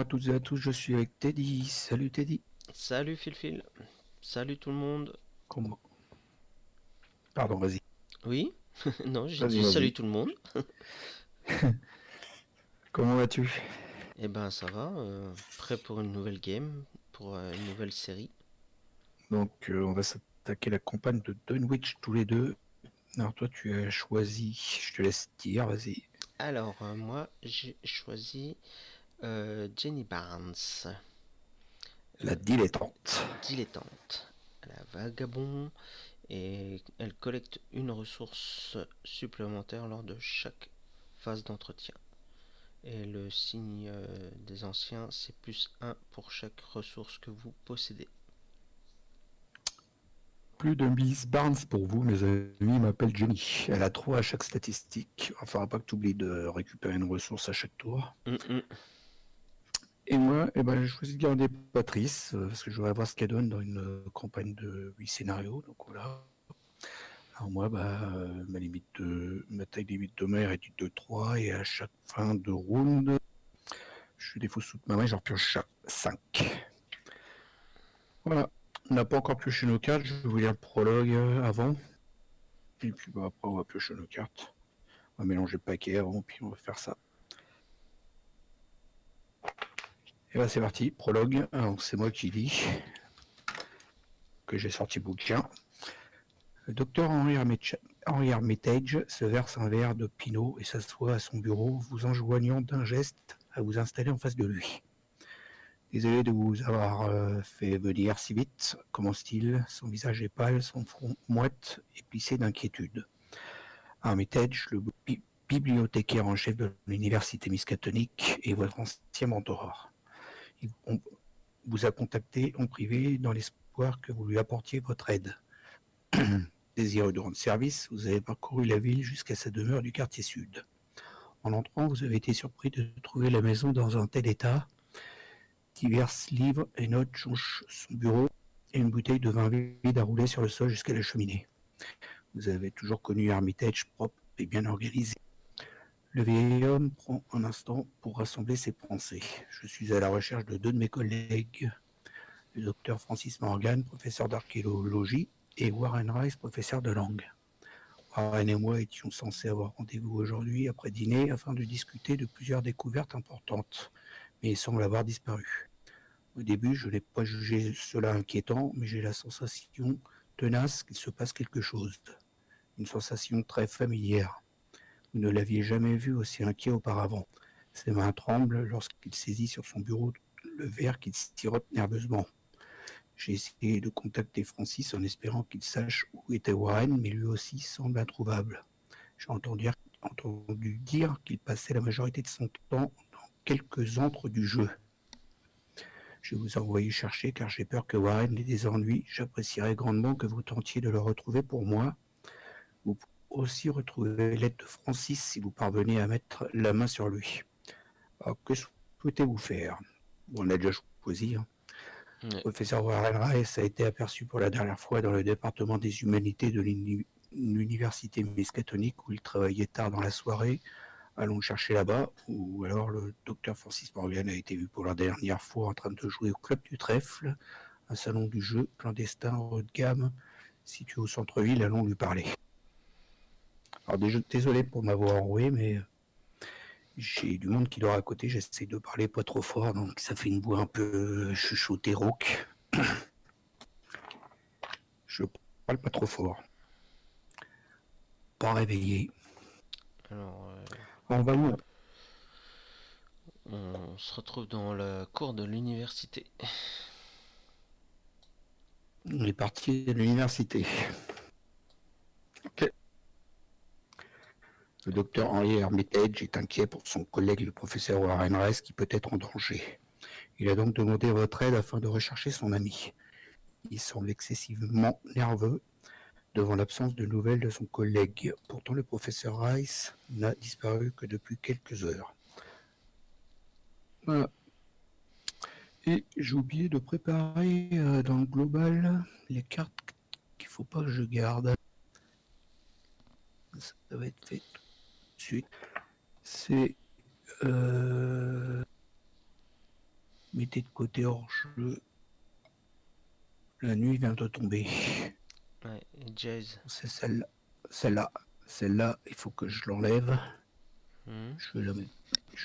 toutes et à tous, je suis avec Teddy. Salut Teddy. Salut Phil. Salut tout le monde. Comment? Pardon, vas-y. Oui? Non, j'ai Vas-y, dit salut vas-y. tout le monde. Comment vas-tu? Eh ben ça va, prêt pour une nouvelle game, pour une nouvelle série. Donc, on va s'attaquer la campagne de Dunwich tous les deux. Alors, toi, tu as choisi. Je te laisse dire, vas-y. Alors moi j'ai choisi Jenny Barnes, La dilettante. dilettante. Elle a vagabond et elle collecte une ressource supplémentaire lors de chaque phase d'entretien. Et le signe des anciens, c'est +1 pour chaque ressource que vous possédez. Plus de Miss Barnes pour vous, mes amis, m'appelle Jenny. Elle a 3 à chaque statistique. Il ne faudra pas que tu oublies de récupérer une ressource à chaque tour. Et moi, ben, j'ai choisi de garder Patrice, parce que je voudrais voir ce qu'elle donne dans une campagne de 8 scénarios. Donc voilà. Alors moi, ma taille limite de mer est du 2-3 et à chaque fin de round, je fais des fausses sous ma main, j'en pioche 5. Voilà. On n'a pas encore pioché nos cartes, je vais vous lire le prologue avant. Et puis après, on va piocher nos cartes. On va mélanger le paquet avant, puis on va faire ça. Et là, c'est parti, prologue. Alors, c'est moi qui lis, que j'ai sorti bouquin. Le docteur Henry Armitage se verse un verre de pinot et s'assoit à son bureau, vous enjoignant d'un geste à vous installer en face de lui. Désolé de vous avoir fait venir si vite, commence-t-il. Son visage est pâle, son front moite et plissé d'inquiétude. Armitage, le bibliothécaire en chef de l'université miskatonique, est votre ancien mentor. On vous a contacté en privé dans l'espoir que vous lui apportiez votre aide. Désireux de rendre service, vous avez parcouru la ville jusqu'à sa demeure du quartier sud. En entrant, vous avez été surpris de trouver la maison dans un tel état. Divers livres et notes jonchent son bureau et une bouteille de vin vide a roulé sur le sol jusqu'à la cheminée. Vous avez toujours connu Armitage propre et bien organisé. Le vieil homme prend un instant pour rassembler ses pensées. Je suis à la recherche de 2 de mes collègues, le docteur Francis Morgan, professeur d'archéologie, et Warren Rice, professeur de langue. Warren et moi étions censés avoir rendez-vous aujourd'hui après dîner afin de discuter de plusieurs découvertes importantes, mais il semble avoir disparu. Au début, je n'ai pas jugé cela inquiétant, mais j'ai la sensation tenace qu'il se passe quelque chose. Une sensation très familière. Vous ne l'aviez jamais vu aussi inquiet auparavant. Ses mains tremblent lorsqu'il saisit sur son bureau le verre qu'il sirote nerveusement. J'ai essayé de contacter Francis en espérant qu'il sache où était Warren, mais lui aussi semble introuvable. J'ai entendu dire qu'il passait la majorité de son temps dans quelques antres du jeu. Je vais vous envoyer chercher car j'ai peur que Warren ait des ennuis. J'apprécierais grandement que vous tentiez de le retrouver pour moi. Vous pouvez aussi retrouver l'aide de Francis si vous parvenez à mettre la main sur lui. Alors, que souhaitez-vous faire? On a déjà choisi. Ouais. Professeur Warren Rice a été aperçu pour la dernière fois dans le département des humanités de l'université miskatonique où il travaillait tard dans la soirée. Allons le chercher là-bas. Ou alors le docteur Francis Morgan a été vu pour la dernière fois en train de jouer au club du trèfle, un salon du jeu clandestin haut de gamme situé au centre-ville. Allons lui parler. Alors déjà, désolé pour m'avoir enroué, mais j'ai du monde qui dort à côté. J'essaie de parler pas trop fort, donc ça fait une voix un peu chuchotée rauque. Je parle pas trop fort. Pas réveillé. Alors, On va où? on se retrouve dans la cour de l'université. On est parti de l'université. Okay. Le docteur Henry Armitage est inquiet pour son collègue le professeur Warren Rice qui peut être en danger. Il a donc demandé votre aide afin de rechercher son ami. Il semble excessivement nerveux devant l'absence de nouvelles de son collègue. Pourtant, le professeur Rice n'a disparu que depuis quelques heures. Voilà. Et j'ai oublié de préparer dans le global les cartes qu'il ne faut pas que je garde. Ça va être fait tout de suite. C'est Mettez de côté hors jeu. La nuit vient de tomber. Ouais, et Jaze. C'est celle-là. Celle-là. Celle-là, il faut que je l'enlève. Hmm. Je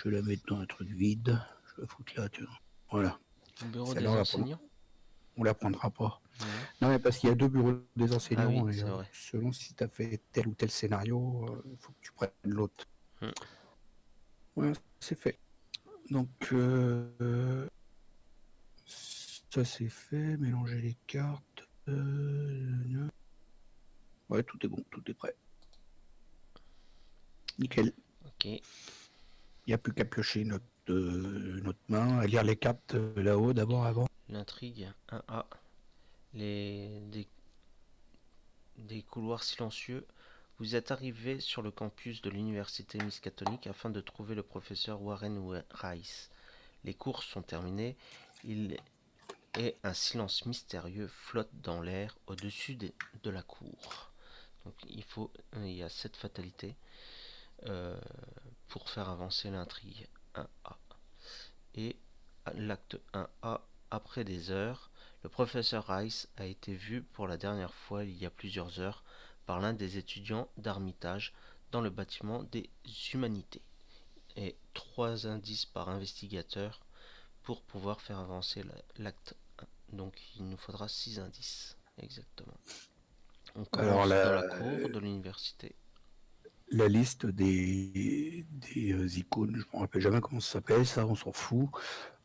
vais la mettre dans un truc vide. Je vais la foutre là, tu vois. Voilà. Au bureau Celle-là, des enseignants. on la prendra pas. Hmm. Non, mais parce qu'il y a deux bureaux des Ah oui, enseignants et c'est vrai. selon si tu as fait tel ou tel scénario, il faut que tu prennes l'autre. Hmm. Voilà, c'est fait. Donc, ça c'est fait. Mélanger les cartes. Ouais, tout est bon, tout est prêt. Nickel. Ok. Il n'y a plus qu'à piocher notre main, à lire les cartes là-haut d'abord avant. L'intrigue 1A. Des couloirs silencieux. Vous êtes arrivé sur le campus de l'université Miskatonic afin de trouver le professeur Warren Rice. Les cours sont terminés. Et un silence mystérieux flotte dans l'air au-dessus de la cour. Donc il y a cette fatalité euh, pour faire avancer l'intrigue 1A. Et l'acte 1A, après des heures, le professeur Rice a été vu pour la dernière fois il y a plusieurs heures par l'un des étudiants d'Armitage dans le bâtiment des humanités. Et 3 indices par investigateur pour pouvoir faire avancer l'acte 1. Donc il nous faudra 6 indices. Exactement. On Alors, commence dans la cour de l'université. la liste des icônes, je ne me rappelle jamais comment ça s'appelle, ça on s'en fout.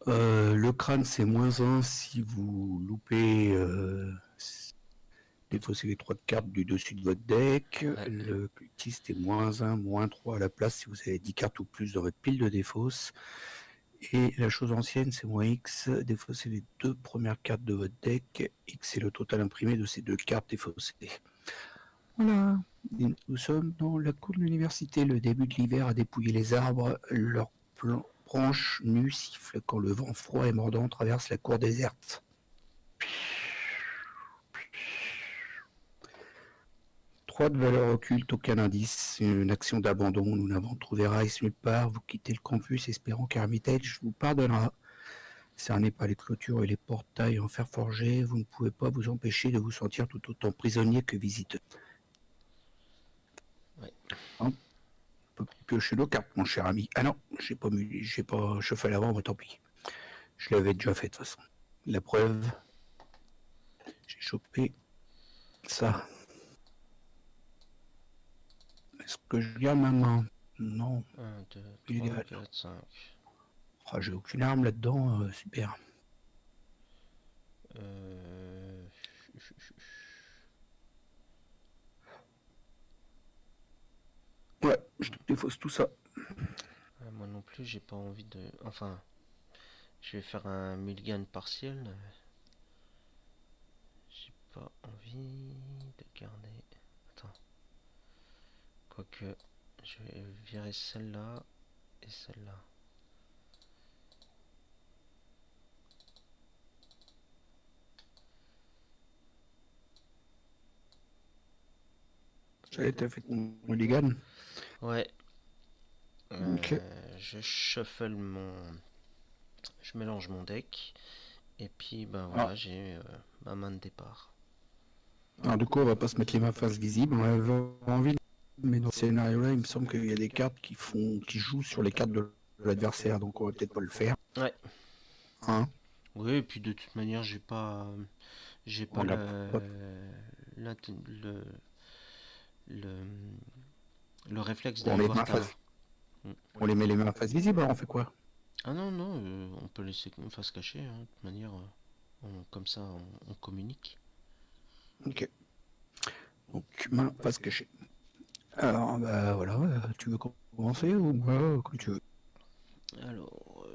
Le crâne c'est -1 si vous loupez défausser les 3 cartes du dessus de votre deck. Ouais. Le cultiste est -1, -3 à la place si vous avez 10 cartes ou plus dans votre pile de défausse. Et la chose ancienne c'est -X, défausser les 2 premières cartes de votre deck. X est le total imprimé de ces 2 cartes défaussées. Voilà. Nous sommes dans la cour de l'université. Le début de l'hiver a dépouillé les arbres. Leurs branches nues sifflent quand le vent froid et mordant traverse la cour déserte. 3 de valeur occulte, aucun indice. Une action d'abandon. Nous n'avons trouvé Rice nulle part. Vous quittez le campus espérant qu'Armitage vous pardonnera. Cerné par les clôtures et les portails en fer forgé, vous ne pouvez pas vous empêcher de vous sentir tout autant prisonnier que visiteur. Ouais. Hein, on peut piocher nos cartes, mon cher ami. Ah non, j'ai pas chauffé l'avant, mais tant pis. Je l'avais déjà fait de toute façon. La preuve, j'ai chopé ça. Est-ce que je garde maintenant? Non, 1, 2, 3, illégal. 4, 5. Oh, j'ai aucune arme là-dedans, super. Euh... Ouais, je défausse tout ça. Moi non plus, j'ai pas envie de. Enfin, je vais faire un mulligan partiel. J'ai pas envie de garder. Attends. Quoique, je vais virer celle-là et celle-là. Ça a été fait mon mulligan. Ouais. Ok. Je shuffle mon. Je mélange mon deck. Et puis, ben Ah. voilà, j'ai ma main de départ. Alors du coup, on va pas se mettre les mains face visibles. On avait envie, mais dans ce scénario-là, il me semble qu'il y a des cartes qui jouent sur les cartes de l'adversaire, donc on va peut-être pas le faire. Ouais. Hein, Oui, et puis de toute manière, j'ai pas on l'a pas. le, le réflexe On d'aller les voir mains ta. face, on les met les mains face visible. Alors on fait quoi? Ah non, non, on peut laisser face cachée, hein, de toute manière, comme ça, on communique. Ok. Donc main face cachée. Alors bah voilà. Tu veux commencer ou moi, comme tu veux. Alors,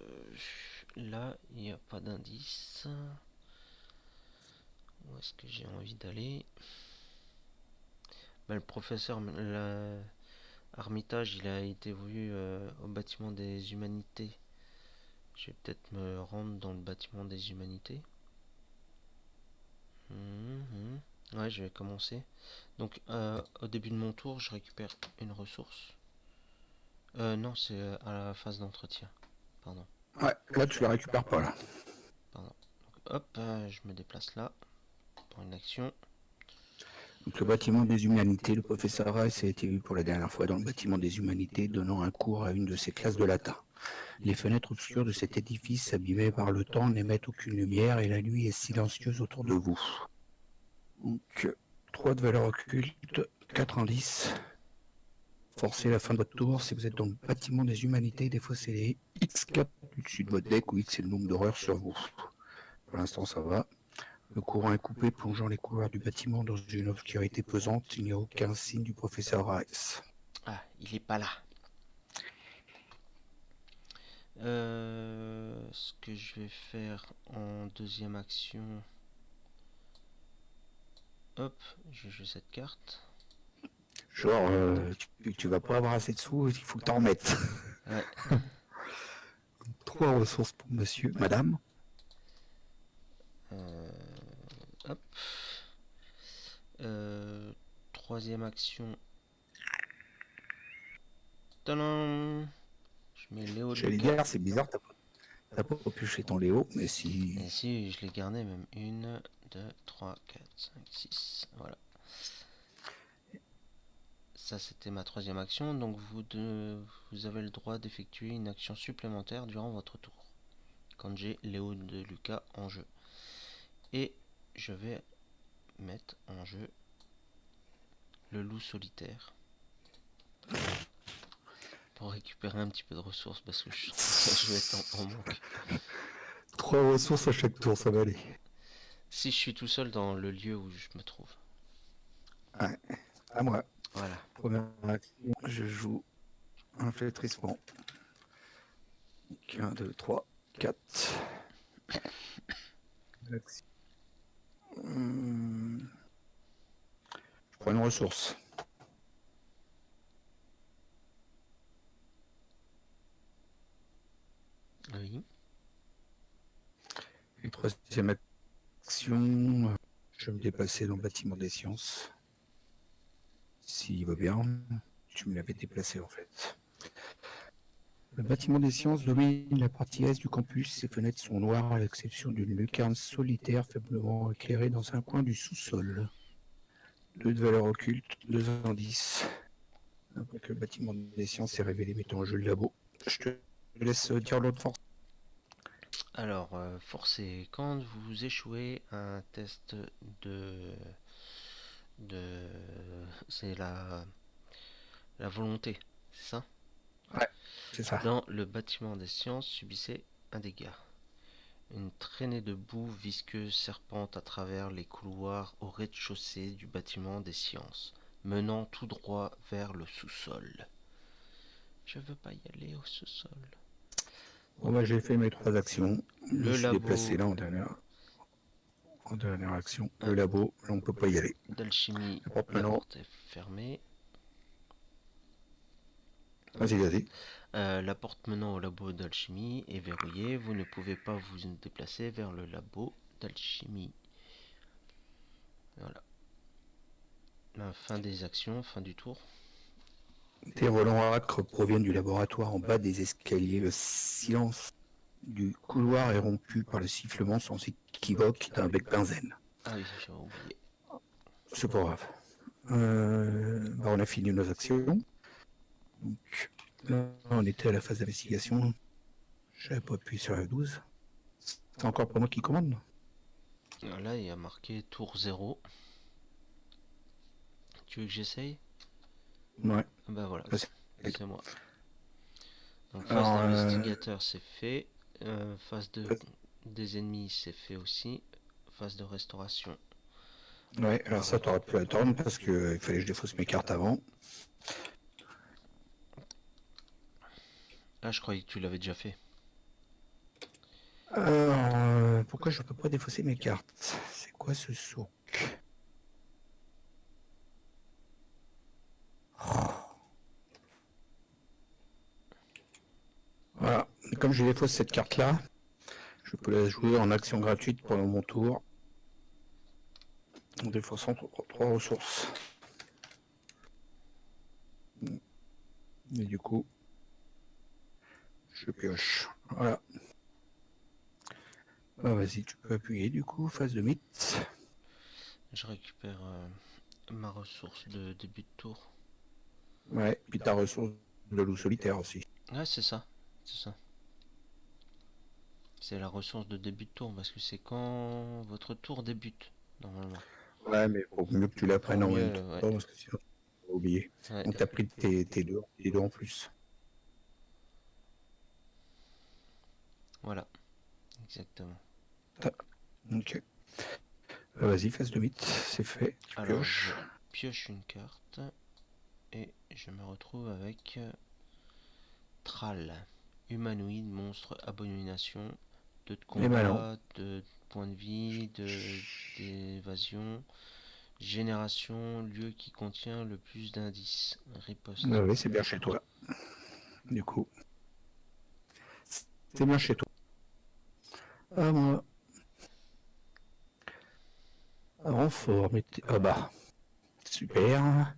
là, il n'y a pas d'indice. Où est-ce que j'ai envie d'aller? Le professeur Armitage, il a été vu au bâtiment des humanités. Je vais peut-être me rendre dans le bâtiment des humanités. Ouais, je vais commencer. Donc, au début de mon tour, je récupère une ressource. Non, c'est à la phase d'entretien. Pardon. Ouais, là tu la récupères pas là. Pardon. Donc, hop, je me déplace là pour une action. Donc le bâtiment des humanités, le professeur Rice a été vu pour la dernière fois dans le bâtiment des humanités, donnant un cours à une de ses classes de latin. Les fenêtres obscures de cet édifice, abîmées par le temps, n'émettent aucune lumière et la nuit est silencieuse autour de vous. Donc 3 de valeur occulte, 4 indices. Forcez la fin de votre tour si vous êtes dans le bâtiment des humanités, défaussez les X4 au-dessus de votre deck, où X est le nombre d'horreurs sur vous. Pour l'instant ça va. Le courant est coupé, plongeant les couloirs du bâtiment dans une obscurité pesante. Il n'y a aucun signe du professeur Rice. Ah, il est pas là. Ce que je vais faire en deuxième action. Hop, je joue cette carte. Genre, tu vas pas avoir assez de sous, il faut que t'en remettes. Ouais. 3 ressources pour monsieur, madame. Hop. Troisième action. Tadam! Je mets Léo de J'allais Lucas. dire, c'est bizarre, t'as pas pioché ton Léo, mais si... Et si je l'ai gardé même 1, 2, 3, 4, 5, 6. Voilà. Ça c'était ma troisième action. Donc vous avez le droit d'effectuer une action supplémentaire durant votre tour. Quand j'ai Léo de Lucas en jeu. Et je vais mettre en jeu le loup solitaire. Pour récupérer un petit peu de ressources parce que je vais être en manque. 3 ressources à chaque tour, ça va aller. Si je suis tout seul dans le lieu où je me trouve. Ouais, à moi. Voilà. Première action, je joue un flétrissement. 1, 2, 3, 4. Action. Je prends une ressource. Oui. Et troisième action, je vais me déplacer dans le bâtiment des sciences. S'il va bien, tu me l'avais déplacé en fait. Le bâtiment des sciences domine la partie est du campus. Ses fenêtres sont noires à l'exception d'une lucarne solitaire faiblement éclairée dans un coin du sous-sol. 2 de valeur occulte, 2 indices. Après que le bâtiment des sciences est révélé mettant en jeu le labo. Je te laisse dire l'autre force. Alors, forcé. Quand vous échouez un test de... de... C'est la volonté, c'est ça? Ouais, c'est ça. Dans le bâtiment des sciences, subissez un dégât. Une traînée de boue visqueuse serpente à travers les couloirs au rez-de-chaussée du bâtiment des sciences, menant tout droit vers le sous-sol. Je veux pas y aller au sous-sol. Bon, bah, j'ai fait mes 3 actions. Je Le suis labo déplacé là en dernière action. Le labo, là on peut pas y aller. d'alchimie, La porte la maintenant. porte est fermée. Vas-y, vas-y. La porte menant au labo d'alchimie est verrouillée. Vous ne pouvez pas vous déplacer vers le labo d'alchimie. Voilà. La fin des actions, fin du tour. Des relents acres proviennent du laboratoire en bas des escaliers. Le silence du couloir est rompu par le sifflement sans équivoque d'un bec benzène. Ah oui, j'avais oublié. C'est pas grave. Bah, on a fini nos actions. Donc, là, on était à la phase d'investigation. J'avais pas appuyé sur F12. C'est encore pour moi qui commande. Là, il y a marqué tour 0. Tu veux que j'essaye? Ouais. Bah voilà, Là, c'est moi. Donc phase Alors, d'investigateur c'est fait. Phase des ennemis c'est fait aussi. Phase de restauration. ouais, alors ça, t'aurais pu attendre parce qu'il fallait que je défausse mes cartes avant. Ah, je croyais que tu l'avais déjà fait. Alors, pourquoi je peux pas défausser mes cartes? C'est quoi ce souk? Voilà, comme je défausse cette carte-là, je peux la jouer en action gratuite pendant mon tour, en défaussant 3 ressources. Et du coup, Je pioche. Voilà. Bah, vas-y, tu peux appuyer du coup, phase de mythe. Je récupère ma ressource de début de tour. Ouais, puis ta ressource de loup solitaire aussi. Ouais, c'est ça. C'est ça. C'est la ressource de début de tour parce que c'est quand votre tour débute, normalement. Ouais, mais faut mieux que tu la prennes Vaut en mieux, même temps parce que sinon tu vas oublier. ouais. Donc t'as pris tes deux en plus. Voilà, exactement. Ok. Vas-y, phase de mythe, c'est fait. Tu Alors, je pioches. pioche une carte et je me retrouve avec Thrall. Humanoïde, monstre, abomination, 2 de Et ben non. combat, 2 points de vie, d'évasion, génération, lieu qui contient le plus d'indices, riposte. Oui, c'est bien chez toi. Du coup, c'est bien chez toi. Ah, moi. Renfort, ah bah, super.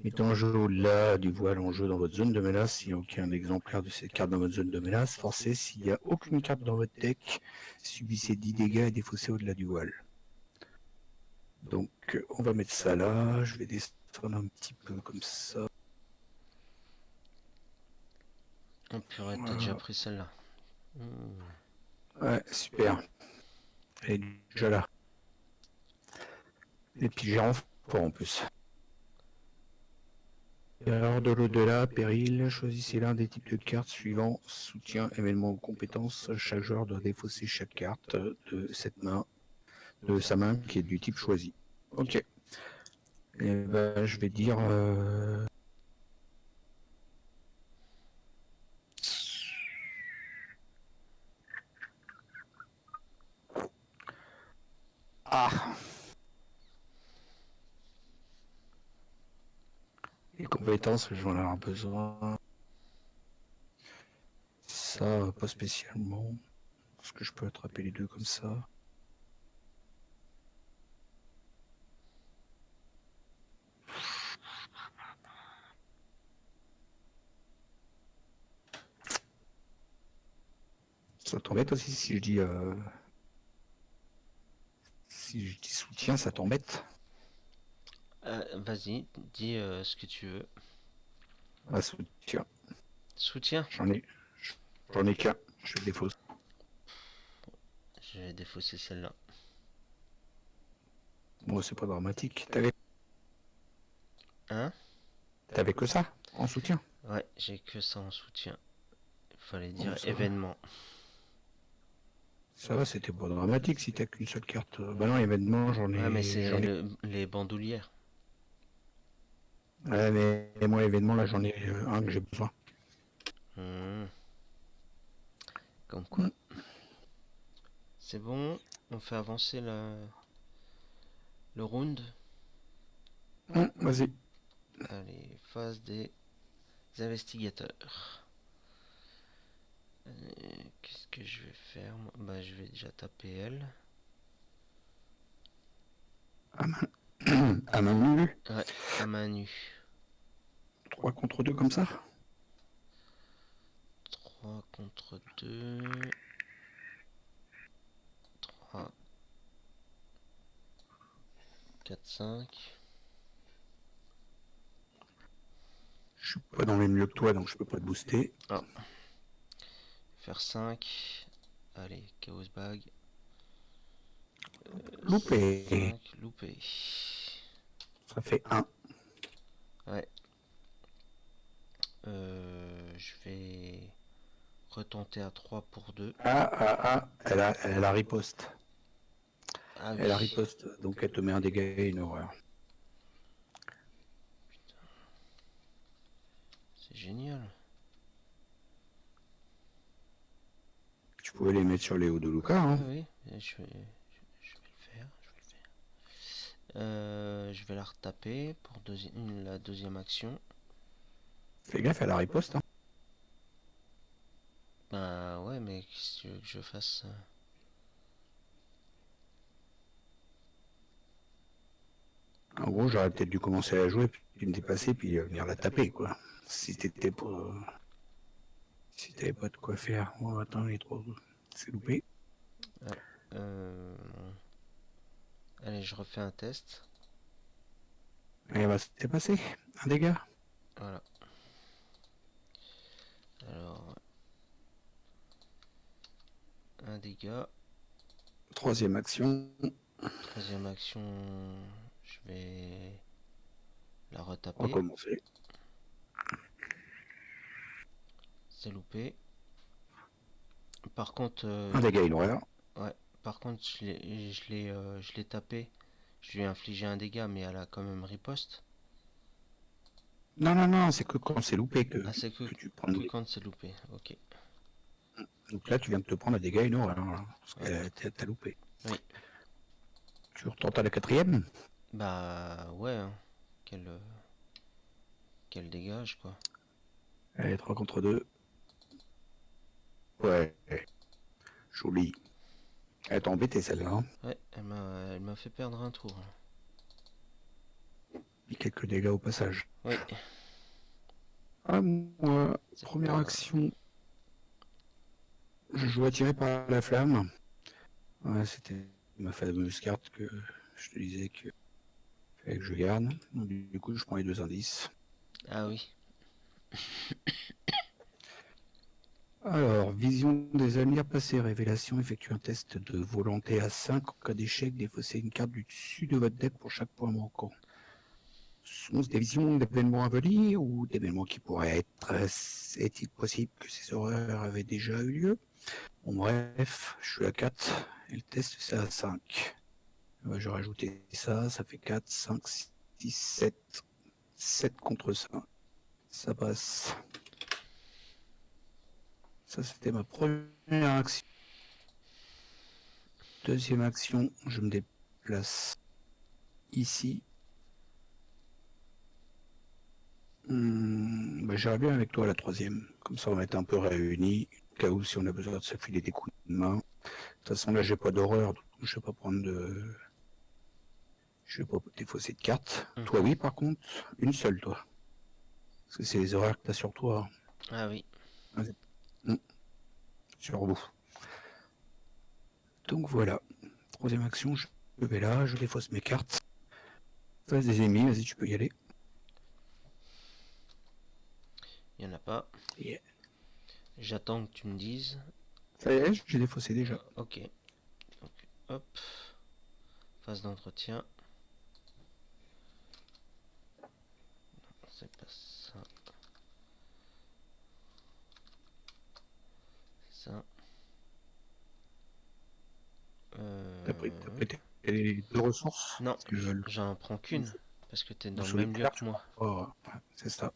Mettez en jeu au-delà du voile en jeu dans votre zone de menace. S'il n'y a aucun exemplaire de cette carte dans votre zone de menace, forcez. S'il n'y a aucune carte dans votre deck, subissez 10 dégâts et défaussez au-delà du voile. Donc, on va mettre ça là. Je vais descendre un petit peu comme ça. Oh purée, t'as déjà Voilà. pris celle-là. Ouais, super. Elle est déjà là. Et puis j'ai renfort en plus. Erreur de l'au-delà, péril, choisissez l'un des types de cartes suivants, soutien, événement ou compétence. Chaque joueur doit défausser chaque carte de cette main, de sa main qui est du type choisi. Ok. Et ben, je vais dire... Ah, les compétences, je vais en avoir besoin. Ça, pas spécialement. Est-ce que je peux attraper les deux comme ça? Ça t'embête aussi si je dis... Si je dis soutien, ça t'embête? Vas-y, dis ce que tu veux. Ah, soutien. Soutien. J'en ai qu'un. Je le défausse. Je vais défausser celle-là. Bon, c'est pas dramatique. Hein? T'avais que ça en soutien? Ouais, j'ai que ça en soutien. Il fallait Bon, dire ça va. événement. Ça va, c'était pas dramatique si t'as qu'une seule carte. Bah non, événement, Ouais, mais j'en c'est ai. les bandoulières. Ouais, mais moi, événement, là, j'en ai un que j'ai besoin. Hmm, comme quoi. Hmm, C'est bon, on fait avancer le round. vas-y. Allez, phase des investigateurs. Qu'est-ce que je vais faire? Bah, je vais déjà taper elle. À main nue. Ouais, à main nue. 3 contre 2 comme ça. 3 contre 2. 3, 4, 5. Je suis pas dans les mieux que toi, donc je peux pas te booster. Ah. Faire 5. Allez, Chaos Bag. Loupé. 5, loupé. Ça fait 1. Ouais. Je vais retenter à 3 pour 2. Elle a riposte. Ah Elle a oui. riposte, donc elle te met un dégât et une horreur. C'est génial. Tu pouvais les mettre sur les hauts de Luca, Oui, hein. oui. Je vais le faire. Je vais la retaper pour la deuxième action. Fais gaffe, elle a riposte, hein. Bah ouais, mais qu'est-ce que tu veux que je fasse? En gros, j'aurais peut-être dû commencer à la jouer, puis me dépasser, puis venir la taper, quoi. Si Si t'avais pas de quoi faire, oh, attends, il est trop. C'est loupé. Euh, Allez, je refais un test. Et bah, c'était passé. Un dégât. Voilà. Alors, un dégât. Troisième action. Troisième action, je vais la retaper. Recommencer. C'est loupé. Par contre, Un dégât, une horreur. ouais. Par contre, je l'ai tapé. Je lui ai infligé un dégât, mais elle a quand même riposte. Non, non, non, c'est que quand c'est loupé Ah, c'est que tu prends. que quand c'est loupé. Ok. Donc là, tu viens de te prendre un dégât, une horreur. Hein, parce Ouais. que t'as loupé. Oui. Tu retentes à la quatrième. Bah ouais. Hein. Quel dégage quoi. Allez, 3 contre 2. Ouais. Joli. Elle t'a embêté celle-là. Hein. Ouais, elle m'a fait perdre un tour. Et quelques dégâts au passage. Oui. Ah, moi, C'est première pas. action. Je joue attiré par la flamme. Ouais, c'était ma fameuse carte que je te disais que fallait que je garde. Donc, du coup, je prends les deux indices. Ah oui. Alors, vision des avenirs passés, révélation, effectue un test de volonté à 5. En cas d'échec, défaussez une carte du dessus de votre deck pour chaque point manquant. Sont-ce des visions d'événements à venir ou d'événements qui pourraient être... Est-il possible que ces horreurs avaient déjà eu lieu? Bon, bref, je suis à 4 et le test c'est à 5. Je vais rajouter ça, ça fait 4, 5, 6, 7. 7 contre 5. Ça passe. Ça, c'était ma première action. Deuxième action, je me déplace ici. J'irai bien avec toi la troisième. Comme ça, on va être un peu réunis. Au cas où, si on a besoin de se filer des coups de main. De toute façon, là, j'ai pas d'horreur. Donc je vais pas prendre de. Je vais pas défausser de cartes. Toi, oui, par contre, une seule, toi. Parce que c'est les horreurs que t'as sur toi. Ah oui. Sur vous. Donc voilà. Troisième action, je vais là, je défausse mes cartes. Face des ennemis, vas-y, tu peux y aller. Il y en a pas. Yeah. J'attends que tu me dises. Ça y est, j'ai défaussé déjà. Ok. Donc, hop. Phase d'entretien. C'est pas ça. C'est ça. T'as pris les deux ressources. Non, Parce que j'en prends qu'une. Parce que t'es le dans le même lieu solitaire, que moi. oh, c'est ça.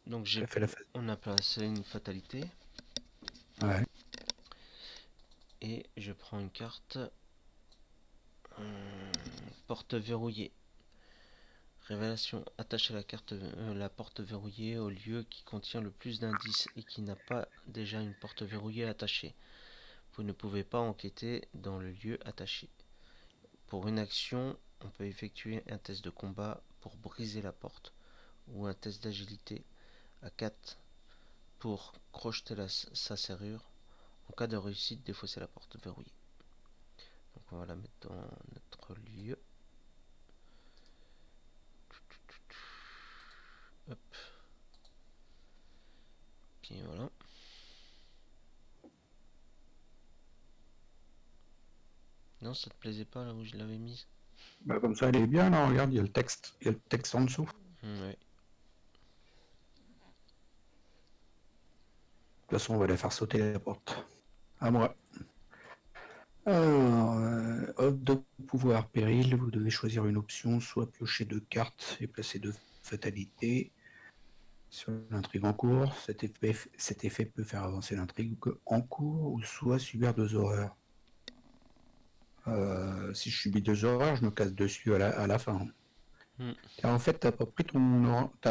Donc T'as fait la phase. on a placé une fatalité. Ouais. Et je prends une carte. Porte verrouillée. Révélation. Attachez la porte verrouillée au lieu qui contient le plus d'indices et qui n'a pas déjà une porte verrouillée attachée. Vous ne pouvez pas enquêter dans le lieu attaché. Pour une action, on peut effectuer un test de combat pour briser la porte ou un test d'agilité à 4 pour crocheter sa serrure. En cas de réussite, défausser la porte verrouillée. Donc on va la mettre dans notre lieu. Hop. Puis voilà. Non, ça te plaisait pas là où je l'avais mise? Bah, comme ça, elle est bien, là, regarde, il y a le texte. Il y a le texte en dessous. Ouais. De toute façon, on va la faire sauter la porte. À moi. Alors, offre de pouvoir péril, vous devez choisir une option, soit piocher 2 cartes et placer 2 fatalités sur l'intrigue en cours. Cet effet peut faire avancer l'intrigue en cours ou soit subir 2 horreurs. Si je subis 2 horreurs, je me casse dessus à la fin. Car en fait, t'as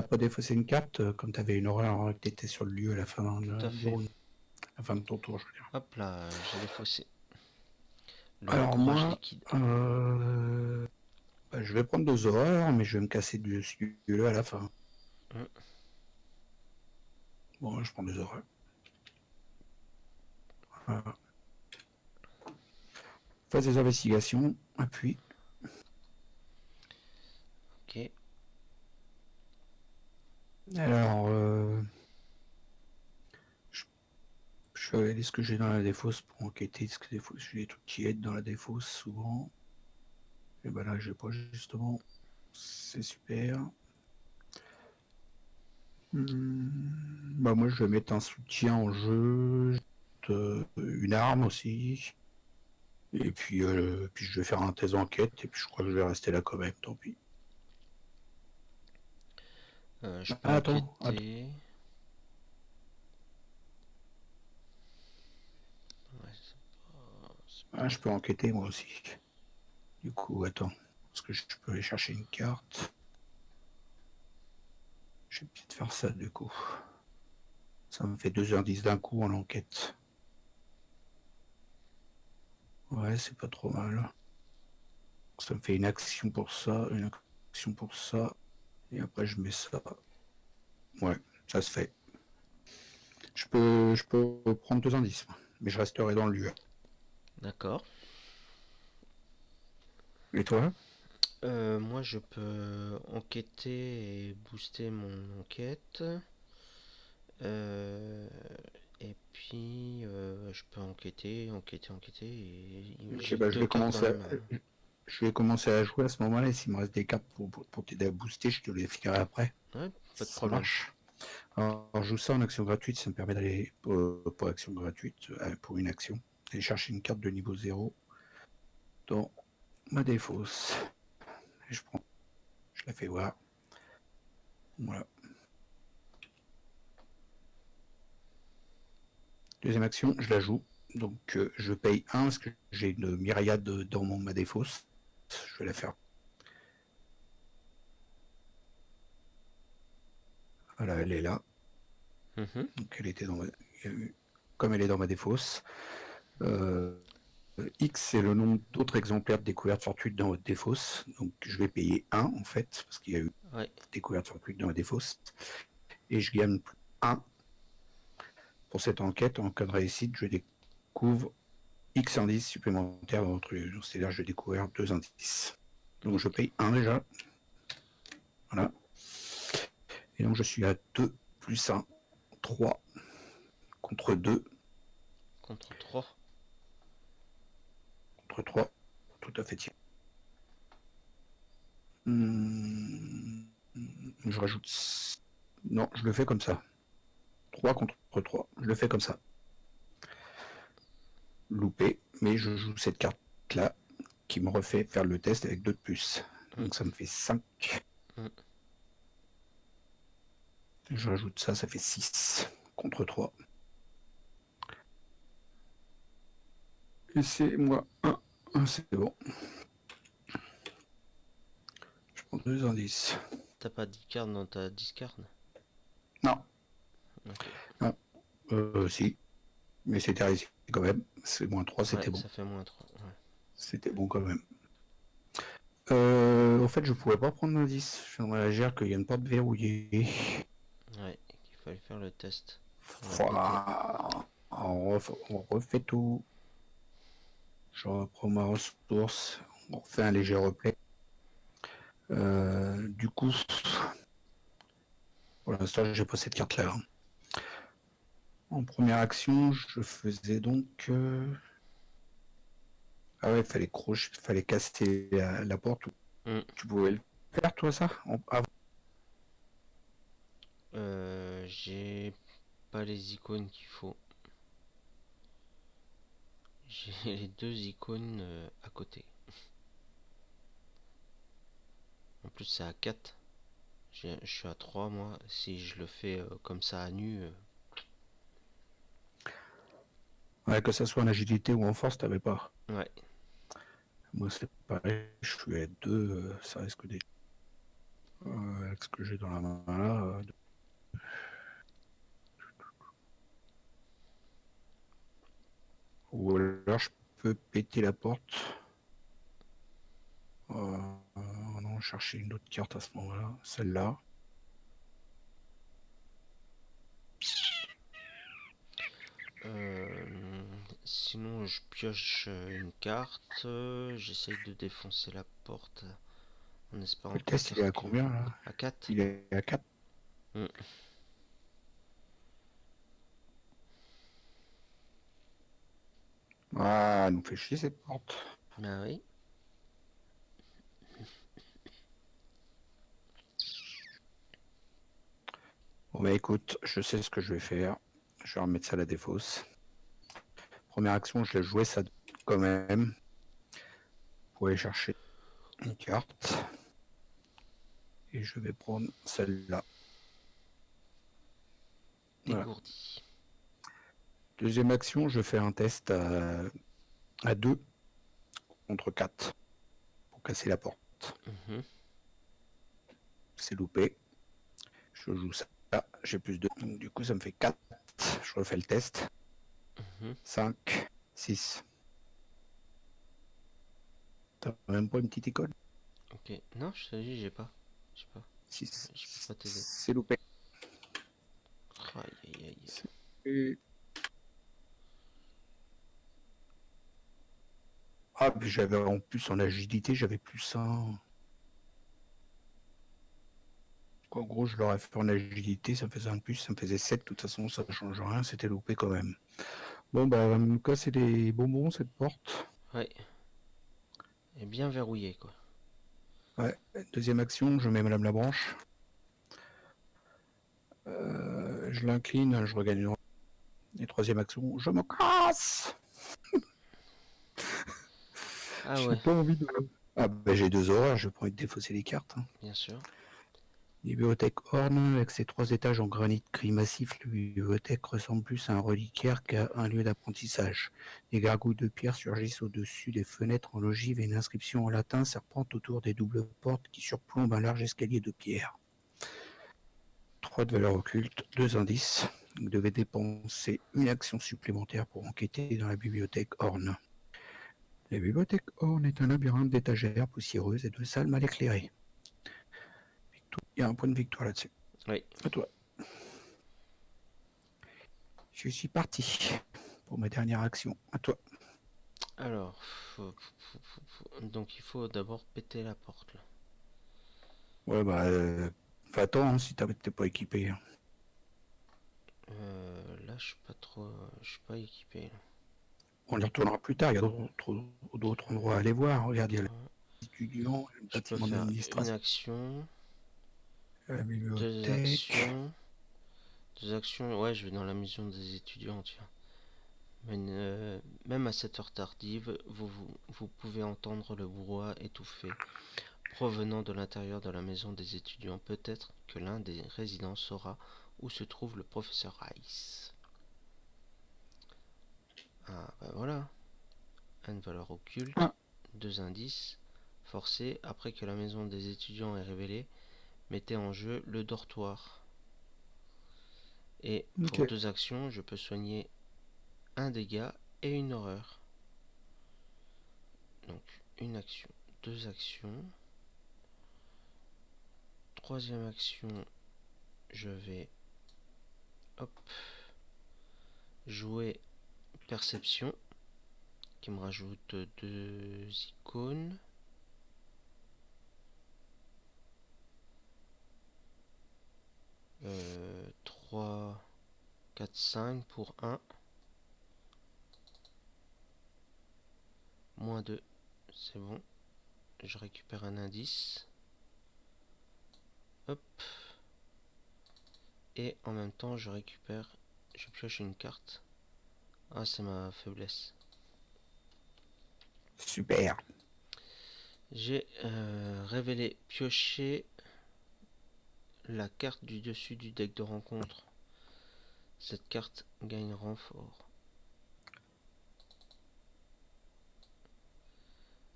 pas défaussé une carte quand t'avais une horreur que t'étais sur le lieu à la fin du round. À la fin de ton tour, je veux dire. Hop là, j'ai défaussé. Le Alors courage moi, liquide. je vais prendre 2 horreurs, mais je vais me casser dessus à la fin. Bon, je prends des horaires. Voilà. Phase des investigations, appuie. Ok. Alors, je vais regarder ce que j'ai dans la défausse pour enquêter. Parce que des fois, j'ai des trucs qui aident dans la défausse souvent. Et ben là, j'ai pas justement. C'est super. Bah moi, je vais mettre un soutien en jeu, une arme aussi. Et puis je vais faire un test d'enquête. Et puis je crois que je vais rester là quand même. Tant pis. Je peux Ah, attends. enquêter. Ouais, c'est Ah, je peux enquêter moi aussi. Du coup, attends. Parce que je peux aller chercher une carte. Je vais peut-être faire ça du coup. Ça me fait 2h10 d'un coup en enquête. Ouais, c'est pas trop mal. Ça me fait une action pour ça, une action pour ça. Et après, je mets ça. Ouais, ça se fait. Je peux prendre 2 indices, mais je resterai dans le lieu. D'accord. Et toi? Moi, je peux enquêter et booster mon enquête. Euh, et puis, je peux enquêter. Et Ok, j'ai bah, deux cartes dans les mains. je vais commencer à jouer à ce moment-là. Et s'il me reste des cartes pour t'aider à booster, je te les filerai après. Ouais, pas de Ça problème. marche. Alors, je joue ça en action gratuite. Ça me permet d'aller pour action gratuite, pour une action, aller chercher une carte de niveau 0 dans ma défausse. Et je la fais voir. Voilà. Deuxième action, je la joue. Donc je paye 1 parce que j'ai une myriade dans ma défausse. Je vais la faire. Voilà, elle est là. Mhm. Donc elle était dans ma... Comme elle est dans ma défausse. Euh, X, c'est le nombre d'autres exemplaires de découvertes fortuites dans votre défausse. Donc je vais payer 1 en fait, parce qu'il y a eu Ouais. découvertes fortuites dans ma défausse. Et je gagne 1 pour cette enquête. En cas de réussite, je découvre X indices supplémentaires dans votre lieu. C'est-à-dire que je découvre 2 indices. Donc je paye 1 déjà. Voilà. Et donc je suis à 2 plus 1, 3 contre 2 Contre 3. contre 3. Tout à fait. Je rajoute. Non, je le fais comme ça. 3 contre 3. Je le fais comme ça. Loupé, mais je joue cette carte-là qui me refait faire le test avec 2 de plus. Mm. Donc ça me fait 5. Mm. Je rajoute ça, ça fait 6 contre 3. Et c'est moi 1. C'est bon. Je prends 2 indices. T'as pas 10 cartes dans ta discard? Non. Ok. Non. Si. Mais c'était réussi quand même. C'est moins 3, Ouais, c'était bon. ça fait moins 3. Ouais. C'était bon quand même. En fait, je pourrais pas prendre l'indice. Je viens de réagir qu'il y a une porte verrouillée. Ouais, il fallait faire le test pour la péter. Voilà. On refait tout. Je reprends ma ressource. On refait un léger replay. Du coup, pour l'instant, j'ai pas cette carte-là. En première action, je faisais donc. Ah ouais, fallait casser la porte. Mm. Tu pouvais le faire, toi, ça avant. J'ai pas les icônes qu'il faut. J'ai les deux icônes à côté. En plus, c'est à 4. Je suis à 3 moi. Si je le fais comme ça à nu. Ouais, que ça soit en agilité ou en force, t'avais pas. Ouais. Moi, c'est pareil. Je suis à 2. Ça risque d'être. Avec ce que j'ai dans la main là. Ou alors, je peux péter la porte. Non, chercher une autre carte à ce moment-là. Celle-là. Sinon, je pioche une carte. J'essaye de défoncer la porte en espérant Le que la test, il est à carte gueule. combien là? À 4. Il est à 4. Hmm. Ah, elle nous fait chier cette porte. Ah oui. Bon bah écoute, je sais ce que je vais faire. Je vais remettre ça à la défausse. Première action, je l'ai joué ça quand même. Pour aller chercher une carte. Et je vais prendre celle-là. Voilà. Dégourdi. Deuxième action, je fais un test à 2 contre 4 pour casser la porte. Mhm. C'est loupé. Je joue ça. J'ai plus de. Donc du coup, ça me fait 4. Je refais le test. Mhm. 5, 6. T'as même pas une petite école? Ok. Non, je te dis, j'ai pas. J'ai pas. 6. Je peux pas t'aider. C'est loupé. Aïe aïe aïe. C'est- Ah, puis j'avais en plus en agilité, j'avais plus un. En gros, je l'aurais fait en agilité, ça me faisait un plus, ça me faisait 7. De toute façon, ça ne change rien, c'était loupé quand même. Bon, bah, elle va me casser les bonbons, cette porte. Ouais. Et bien verrouillé, quoi. Ouais. Deuxième action, je mets Madame Labranche. Je l'incline, je regagne une. Et troisième action, je me casse. Ah J'ai ouais, pas envie de. Ah, bah, j'ai 2 horaires, je vais pas envie de défausser les cartes. Hein. bien sûr. Bibliothèque Horn, avec ses 3 étages en granit gris massif, la bibliothèque ressemble plus à un reliquaire qu'à un lieu d'apprentissage. Des gargouilles de pierre surgissent au-dessus des fenêtres en ogive et une inscription en latin serpente autour des doubles portes qui surplombent un large escalier de pierre. 3 de valeur occulte, 2 indices. Vous devez dépenser une action supplémentaire pour enquêter dans la bibliothèque Horn. La bibliothèque Horn est un labyrinthe d'étagères poussiéreuses et de salles mal éclairées. Il y a un point de victoire là-dessus. Oui. À toi. Je suis parti pour ma dernière action. À toi. Alors, donc il faut d'abord péter la porte là. Ouais, bah, va-t'en hein, si t'es pas équipé. Hein. Là, je suis pas trop, je suis pas équipé là. On y retournera plus tard. Il y a d'autres endroits à aller voir. Regarde, il y a Ouais. l'étudiant, le Je peux bâtiment faire une d'administration, action, la deux bibliothèque. actions, deux actions. Ouais, je vais dans la maison des étudiants, tiens. Mais, même à cette heure tardive, vous pouvez entendre le brouhaha étouffé provenant de l'intérieur de la maison des étudiants. Peut-être que l'un des résidents saura où se trouve le professeur Rice. Ah, bah voilà. Une valeur occulte, Ah, 2 indices. Forcé, après que la maison des étudiants est révélée, mettez en jeu le dortoir. Et pour ok. 2 actions, je peux soigner un dégât et une horreur. Donc, une action, 2 actions. Troisième action, je vais hop, jouer perception qui me rajoute 2 icônes. 3, 4, 5 pour 1. Moins 2, c'est bon. Je récupère un indice. Hop. Et en même temps, je pioche une carte. Ah, c'est ma faiblesse. Super. J'ai révélé, pioché la carte du dessus du deck de rencontre. Cette carte gagne renfort.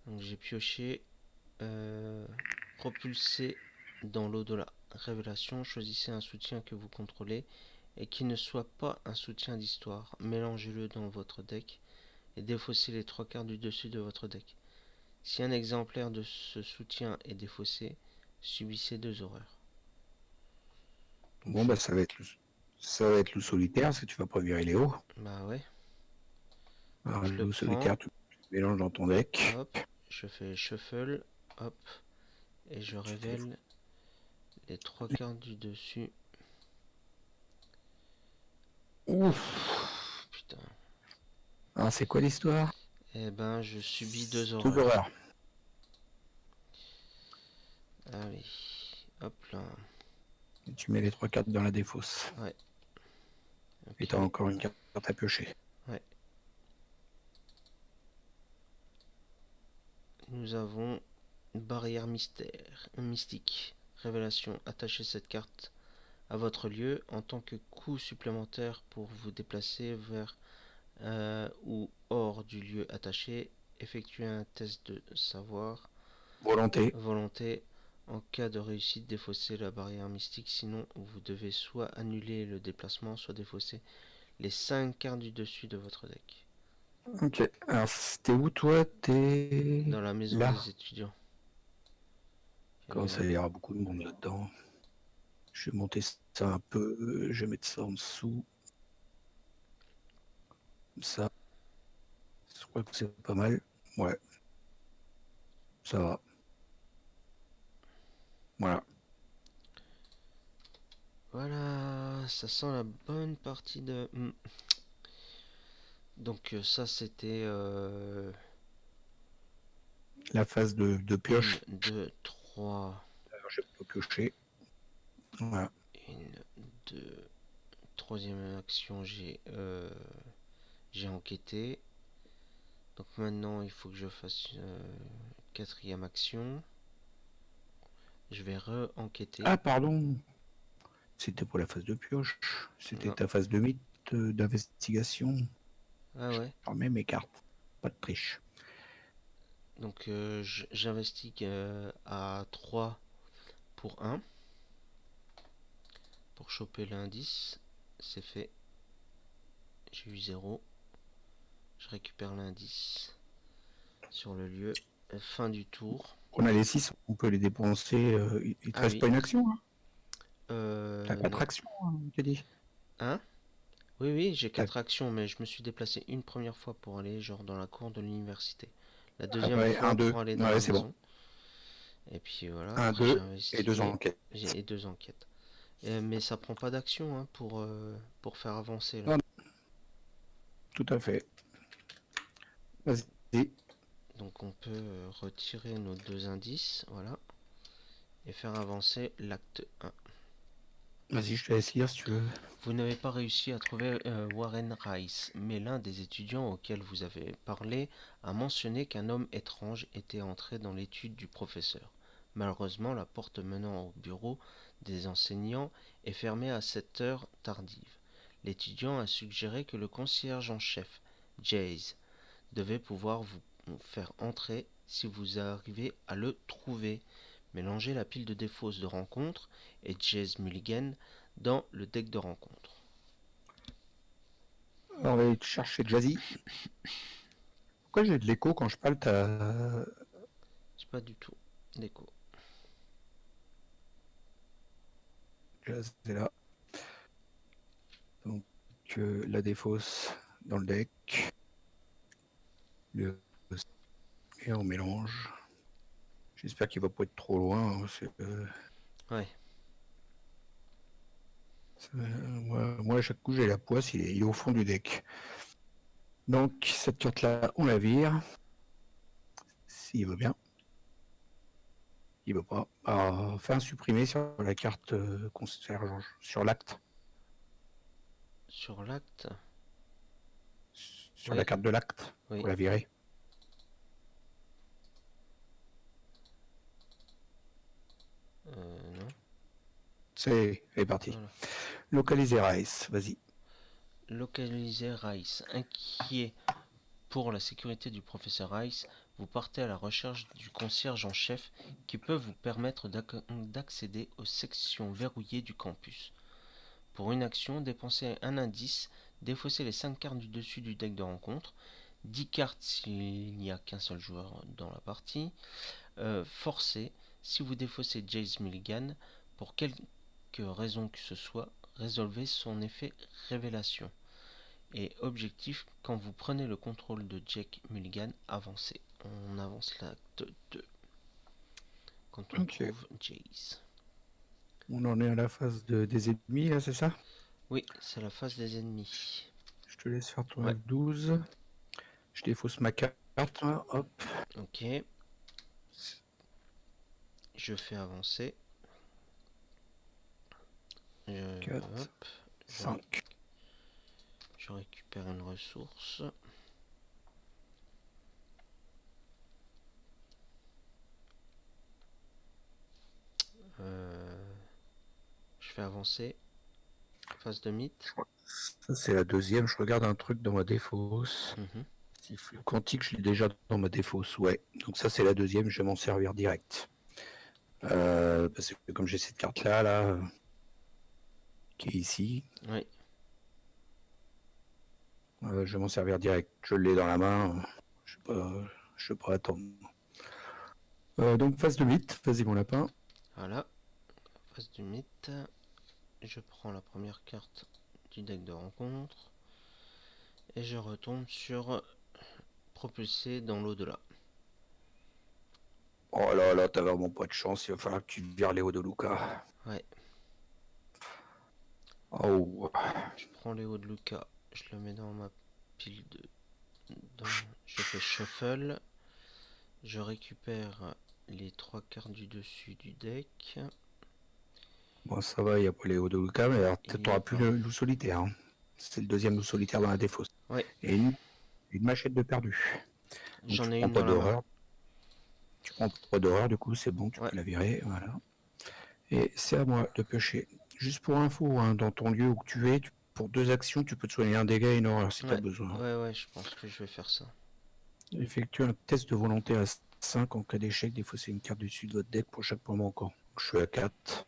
Donc j'ai pioché propulsé dans l'au-delà. Révélation, choisissez un soutien que vous contrôlez et qui ne soit pas un soutien d'histoire. Mélangez-le dans votre deck et défaussez les 3 cartes du dessus de votre deck. Si un exemplaire de ce soutien est défaussé, subissez 2 horreurs. Donc Bon, bah, ça va être Ça va être loup solitaire, parce que tu vas pas virer Léo. Bah ouais. Alors, Je le loup prends. solitaire, tu mélanges dans ton deck. Hop. Je fais shuffle. Hop. Et je Tu t'es- révèle les trois cartes du dessus. Ouf. Putain. Alors, c'est quoi l'histoire? Eh ben, je subis deux Deux horreurs. horreurs. Allez. Hop là. Et tu mets les 3 cartes dans la défausse. Ouais. Et Ok. t'as encore une carte à piocher. Ouais. Nous avons barrière mystique. Révélation. Attachez cette carte à votre lieu en tant que coût supplémentaire pour vous déplacer vers ou hors du lieu attaché. Effectuez un test de savoir. Volonté. Volonté. En cas de réussite, défaussez la barrière mystique. Sinon, vous devez soit annuler le déplacement, soit défausser les 5 cartes du dessus de votre deck. Ok. Alors, t'es où toi? T'es Dans la maison là. des étudiants. Quand ça, il y aura beaucoup de monde là-dedans. Je vais monter ça un peu. Je vais mettre ça en dessous. Comme ça. Je crois que c'est pas mal. Ouais. Ça va. Voilà. Voilà, ça sent la bonne partie de... Donc ça c'était La phase de 1, pioche. 2, 3, Alors, je peux piocher. Voilà. 1, 2, troisième action j'ai enquêté. Donc maintenant il faut que je fasse quatrième action. Je vais re-enquêter. Ah, pardon. C'était pour la phase de pioche. C'était Non. ta phase de mythe d'investigation. Ah Je ouais. remets mes cartes. Pas de triche. Donc j'investigue à 3 pour 1. Pour choper l'indice. C'est fait. J'ai eu 0. Je récupère l'indice sur le lieu. Fin du tour. On a les 6, on peut les dépenser. Il te Ah reste oui. pas une action, hein? T'as 4 Non. actions, hein, t'as dit. Hein? Oui, oui, j'ai T'as- 4 actions, mais je me suis déplacé une première fois pour aller genre dans la cour de l'université. La Ah deuxième ouais, fois 1, 2. pour aller dans la Ouais, c'est bon. maison. Et puis voilà, 1, après j'ai 2 et 2 investigué. enquêtes. J'ai 2 enquêtes. Mais ça prend pas d'action hein, pour faire avancer là. Non, non, tout à fait. Vas-y. Donc on peut retirer nos 2 indices, voilà, et faire avancer l'acte 1. Vas-y, je te laisse lire si tu veux. Vous n'avez pas réussi à trouver Warren Rice, mais l'un des étudiants auxquels vous avez parlé a mentionné qu'un homme étrange était entré dans l'étude du professeur. Malheureusement, la porte menant au bureau des enseignants est fermée à cette heure tardive. L'étudiant a suggéré que le concierge en chef, Jays, devait pouvoir vous faire entrer si vous arrivez à le trouver. Mélangez la pile de défausses de rencontre et Jays Mulligan dans le deck de rencontre. Alors, on va aller te chercher Jazzy. Pourquoi j'ai de l'écho quand je parle? C'est pas du tout d'écho. Jazz est là. Donc, la défausse dans le deck. Le... Et on mélange. J'espère qu'il va pas être trop loin. Ouais. Moi, à chaque coup, j'ai la poisse, il est au fond du deck. Donc, cette carte-là, on la vire. S'il veut bien. Il veut pas. Faire supprimer sur la carte concierge, sur l'acte. Sur l'acte. Sur la Oui, carte de l'acte, oui. pour la virer. Non. C'est parti. Voilà. Localiser Rice, vas-y. Localiser Rice. Inquiet pour la sécurité du professeur Rice, vous partez à la recherche du concierge en chef qui peut vous permettre d'accéder aux sections verrouillées du campus. Pour une action, dépensez un indice, défaussez les 5 cartes du dessus du deck de rencontre, 10 cartes s'il n'y a qu'un seul joueur dans la partie, forcez, si vous défaussez Jace Mulligan, pour quelque raison que ce soit, résolvez son effet révélation. Et objectif, quand vous prenez le contrôle de Jake Mulligan, avancez. On avance l'acte 2. Quand on Ok. trouve Jace. On en est à la phase des ennemis, là, c'est ça? Oui, c'est la phase des ennemis. Je te laisse faire ton Ouais. F12. Je défausse ma carte, là, hop. Ok. Je fais avancer. 4, Hop. 5. Je récupère une ressource. Je fais avancer. Phase de mythe. Ça, c'est la deuxième. Je regarde un truc dans ma défausse. Mhm. Si flux quantique, je l'ai déjà dans ma défausse, ouais. Donc ça, c'est la deuxième. Je vais m'en servir direct. Parce que comme j'ai cette carte-là, là, qui est ici, Oui. je vais m'en servir direct. Je l'ai dans la main. Je vais pas attendre. Donc phase de mythe. Vas-y, mon lapin. Voilà. Phase du mythe. Je prends la première carte du deck de rencontre. Et je retombe sur propulsé dans l'au-delà. Oh là là, t'as vraiment pas de chance. Il va falloir que tu vires Léo de Luca. Ouais. Oh. Je prends Léo de Luca. Je le mets dans ma pile de... Je fais shuffle. Je récupère les 3 cartes du dessus du deck. Bon, ça va, il n'y a pas Léo de Luca, mais alors Il y t'auras a plus pas. le loup solitaire. Hein. C'est le deuxième loup solitaire dans la défausse. Ouais. Et une machette de perdu. Donc tu J'en ai prends une pas dans la main. d'horreur. Tu prends pas d'horreur, du coup, c'est bon, tu Ouais. peux la virer. Voilà. Et c'est à moi de piocher. Juste pour info, hein, dans ton lieu où tu es, pour 2 actions, tu peux te soigner un dégât et une horreur si tu as Ouais. besoin. Ouais, je pense que je vais faire ça. Effectue un test de volonté à 5 en cas d'échec. Défausser une carte du dessus de votre deck pour chaque point manquant. Donc, je suis à 4.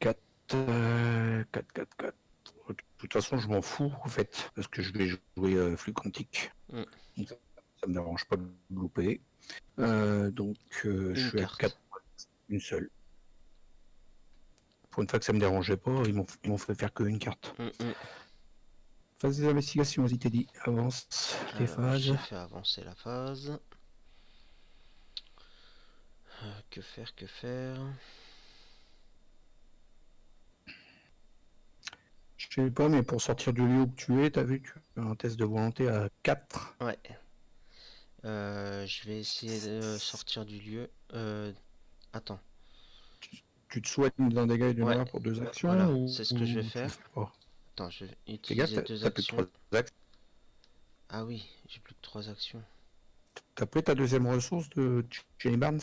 4, 4, 4, 4. De toute façon, je m'en fous, en fait, parce que je vais jouer flux quantique. Mm. Donc, ça me dérange pas de louper. Donc, je Une suis à carte. 4, une seule. Pour une fois que ça me dérangeait pas, ils m'ont fait faire qu'une carte. Phase des investigations, vas-y Teddy, avance les Alors, phases. j'ai fait avancer la phase. Que faire, que faire? Je sais pas, mais pour sortir du lieu où tu es, t'as vu, tu as un test de volonté à 4. Ouais. Je vais essayer de sortir du lieu. Attends. Tu te soignes d'un dégât et d'une Ouais, horreur pour 2 actions voilà, ou, c'est ce que je vais ou tu le faire. fais pas? Attends, je vais Fais gaffe, utiliser 2 t'as plus que actions. 3 actions. Ah oui, j'ai plus que 3 actions. T'as pris ta deuxième ressource de Jenny Barnes?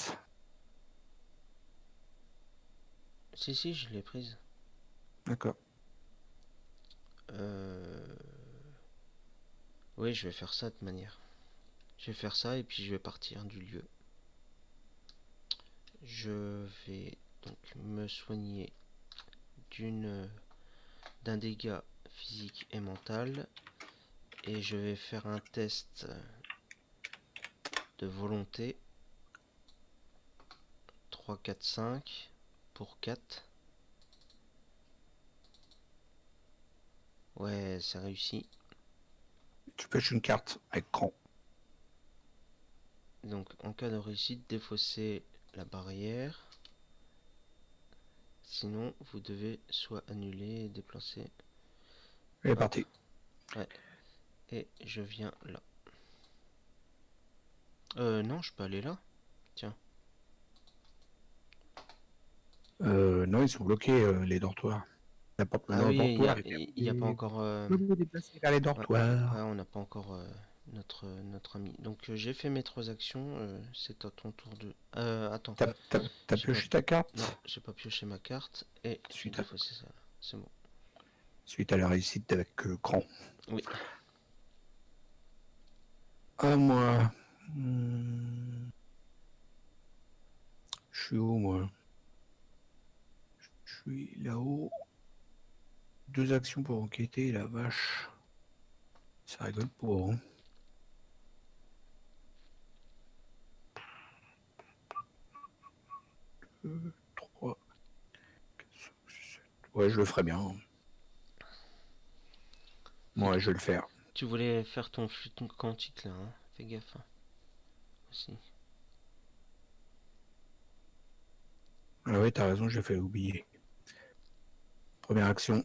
Si, je l'ai prise. D'accord. Oui, je vais faire ça de manière. Je vais faire ça et puis je vais partir du lieu. Je vais donc me soigner d'un dégât physique et mental. Et je vais faire un test de volonté. 3, 4, 5 pour 4. Ouais, c'est réussi. Tu pêches une carte avec cran. Donc en cas de réussite, défausser la barrière. Sinon, vous devez soit annuler, déplacer. Elle est Hop. partie. Ouais. Et je viens là. Non, je peux aller là. Tiens. Non, ils sont bloqués, les dortoirs. N'importe Ah le oui, dortoir. il y a pas encore... Vous vous déplacer vers les Ouais, dortoirs. on n'a pas encore notre ami. Donc j'ai fait mes 3 actions. C'est à ton tour de... Attends. T'as J'ai pas... pioché ta Non, carte j'ai pas pioché ma carte. Et j'ai suite défaussé ça. C'est bon. à la réussite avec cran. Oui. À moi. Je suis où, moi? Je suis là-haut. 2 actions pour enquêter, la vache. Ça rigole pas, hein. Deux, 3, 4, 5, 6, 7. Ouais, je le ferai bien. Ouais, je vais le faire. Tu voulais faire ton flux quantique là, hein. Fais gaffe, hein, aussi. Ah ouais, t'as raison, j'ai fait oublier. Première action,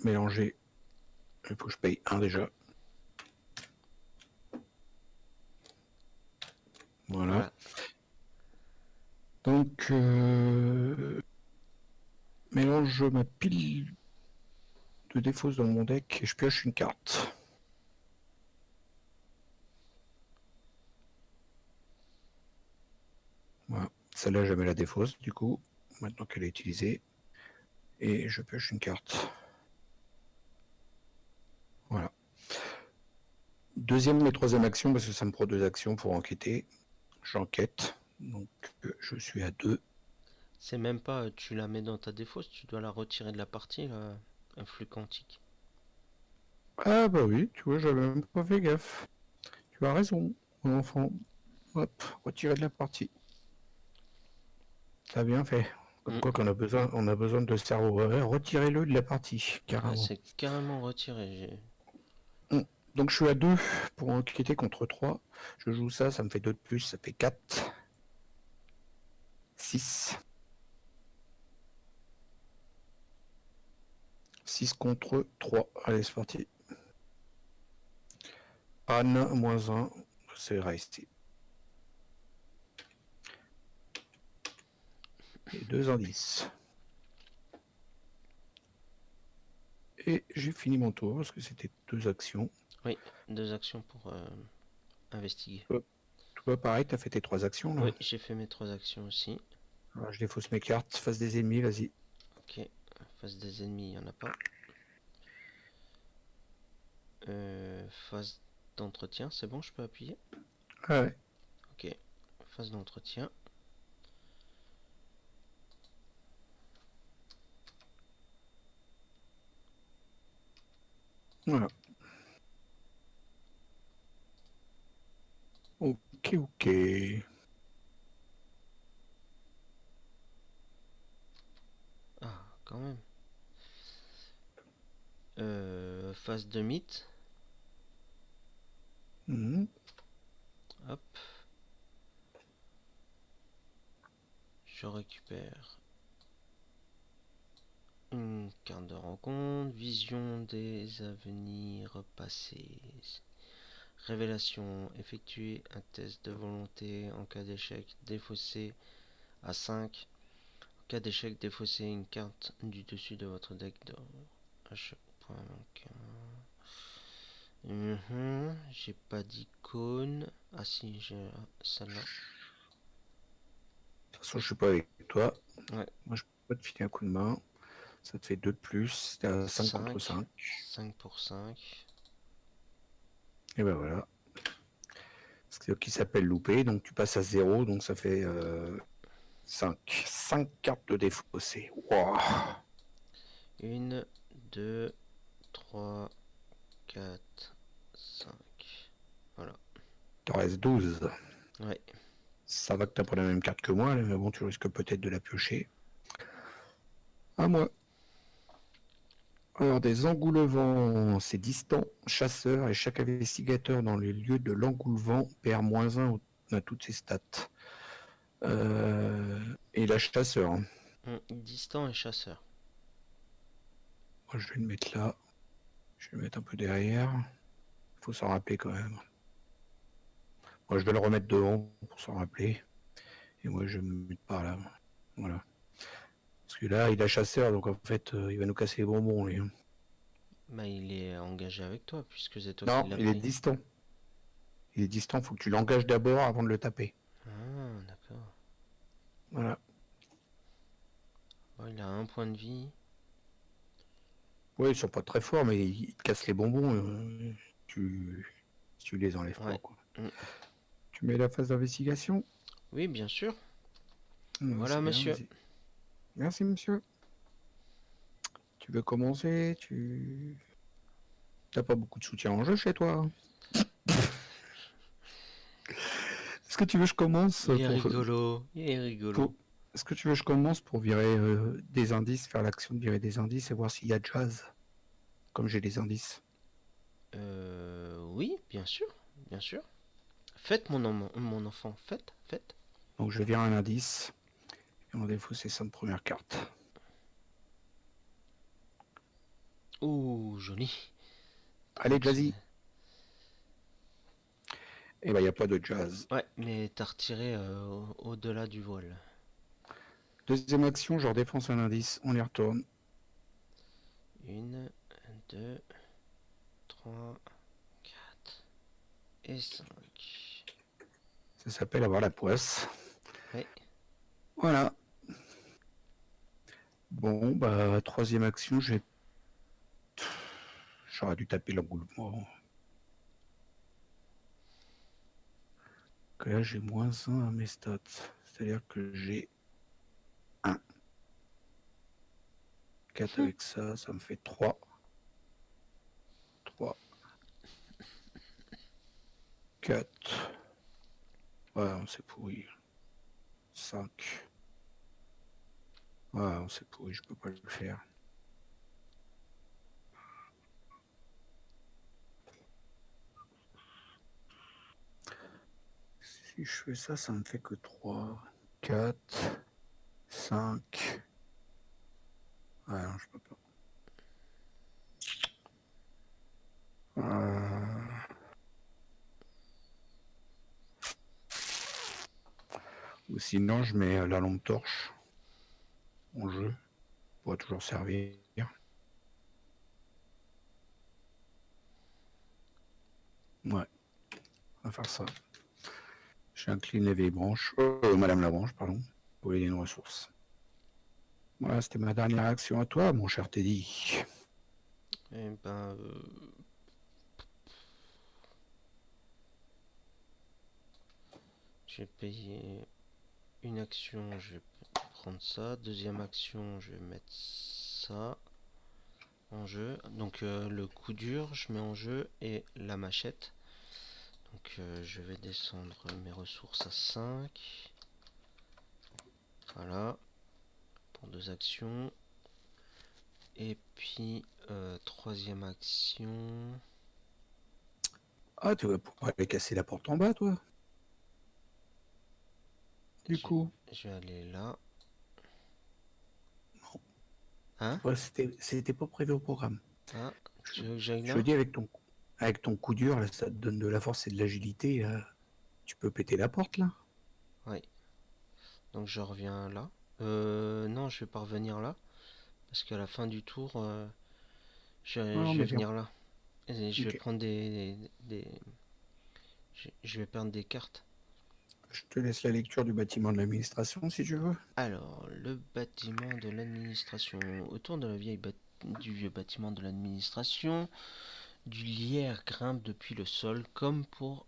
mélanger. Il faut que je paye un déjà. Voilà. Voilà. Donc, mélange ma pile de défausse dans mon deck et je pioche une carte. Voilà. Celle-là, je mets la défausse, du coup, maintenant qu'elle est utilisée. Et je pioche une carte. Voilà. Deuxième et troisième action, parce que ça me prend 2 actions pour enquêter. J'enquête. Donc, je suis à 2. C'est même pas tu la mets dans ta défausse, tu dois la retirer de la partie, là, un flux quantique. Ah bah oui, tu vois, j'avais même pas fait gaffe. Tu as raison, mon enfant. Hop, retirer de la partie. Ça a bien fait. Comme Mm. quoi qu'on a besoin, on a besoin de cerveau. Ouais, retirez-le de la partie, Ah, carrément. c'est carrément retiré. Donc je suis à 2 pour enquêter contre 3. Je joue ça, ça me fait 2 de plus, ça fait 4. 6. 6 contre 3. Allez, c'est parti. Anne, moins 1. C'est resté. Et 2 indices. Et j'ai fini mon tour parce que c'était 2 actions. Oui, 2 actions pour investiguer. Toi, pareil, t'as fait tes 3 actions là. Oui, j'ai fait mes 3 actions aussi. Alors, je défausse mes cartes, face des ennemis, vas-y. Ok, face des ennemis, il n'y en a pas. Phase d'entretien, c'est bon, je peux appuyer? Ah ouais. Ok, phase d'entretien. Voilà. Ok, ok. Ah, quand même. Phase de mythe. Mhm. Hop. Je récupère une carte de rencontre. Vision des avenirs passés. Révélation. Effectuer un test de volonté. En cas d'échec, défausser à 5. En cas d'échec, défausser une carte du dessus de votre deck de à chaque point. J'ai pas d'icône. Ah si, j'ai celle-là. De toute façon, je suis pas avec toi. Ouais. Moi, je peux pas te filer un coup de main. Ça te fait 2 de plus. T'es à 5 contre 5. 5 pour 5. Et ben voilà. Ce qui s'appelle loupé. Donc tu passes à 0. Donc ça fait 5. 5 cartes de défaussé. Wow. 1, 2, 3, 4, 5. Voilà. T'en restes 12. Ouais. Ça va que t'as pas la même carte que moi, mais bon, tu risques peut-être de la piocher. À moi. Alors, des engoulevents, c'est distant, chasseur, et chaque investigateur dans les lieux de l'engoulevent perd -1 à toutes ses stats. Et la chasseur, hein. Distant et chasseur. Moi, je vais le mettre là. Je vais le mettre un peu derrière. Il faut s'en rappeler quand même. Moi, je vais le remettre devant pour s'en rappeler. Et moi, je vais me mettre par là. Voilà. Parce que là, il a chasseur, donc en fait, il va nous casser les bonbons, lui, hein. Bah, il est engagé avec toi puisque c'est toi qui Non, l'as il est pris. distant. Il est distant, il faut que tu l'engages d'abord avant de le taper. Ah, d'accord. Voilà. Bon, il a 1 point de vie. Ouais, ils sont pas très forts, mais ils te cassent les bonbons. Si tu les enlèves pas, Ouais. quoi. Mm. Tu mets la phase d'investigation. Oui, bien sûr. Ouais, Voilà, c'est bien, monsieur. vas-y. Merci, monsieur. Tu veux commencer? Tu T'as pas beaucoup de soutien en jeu chez toi, hein? Est-ce que tu veux que je commence Il est rigolo. Il est pour, rigolo. Est-ce que tu veux que je commence pour virer des indices, faire l'action de virer des indices et voir s'il y a jazz, comme j'ai des indices? Oui, bien sûr, bien sûr. Faites mon enfant, faites, faites. Donc je vire un indice et on défausse ces 5 premières cartes. Oh, joli. Allez, jazzy! Eh ben, il n'y a pas de jazz. Ouais, mais t'as retiré au-delà du voile. Deuxième action, je redéfonce un indice, on les retourne. 1, 2, 3, 4 et 5. Ça s'appelle avoir la poisse. Ouais. Voilà. Bon, bah, troisième action, j'aurais dû taper l'engoulement. Que là, j'ai -1 à mes stats. C'est-à-dire que j'ai 1. 4 avec ça, ça me fait 3. 3. 4. Ouais, on s'est pourri. 5. Ouais, on s'est pourri, je peux pas le faire. Si je fais ça, ça me fait que 3, 4, 5. Ouais, non, je peux pas. Ou sinon, je mets la lampe torche en jeu. Pourra toujours servir. Ouais, on va faire ça. J'incline les vieilles branches. Madame la branche, pardon. Pour aider une ressource. Voilà, c'était ma dernière action à toi, mon cher Teddy. Eh ben, j'ai payé une action, je vais prendre ça. Deuxième action, je vais mettre ça en jeu. Donc le coup dur, je mets en jeu et la machette. Donc je vais descendre mes ressources à 5. Voilà. Pour 2 actions. Et puis troisième action. Ah, tu vas pouvoir aller casser la porte en bas, toi. Du coup. Je vais aller là. Non. Hein? Ouais, c'était pas prévu au programme. Ah, tu veux que j'aille Je là? veux dire, avec ton coup dur, là, ça te donne de la force et de l'agilité. Tu peux péter la porte, là. Oui. Donc je reviens là. Non, je vais pas revenir là. Parce qu'à la fin du tour, Non, je vais mais viens. venir là. Et je vais Ok. prendre je vais perdre des cartes. Je te laisse la lecture du bâtiment de l'administration, si tu veux. Alors, le bâtiment de l'administration. Autour de du vieux bâtiment de l'administration, du lierre grimpe depuis le sol comme pour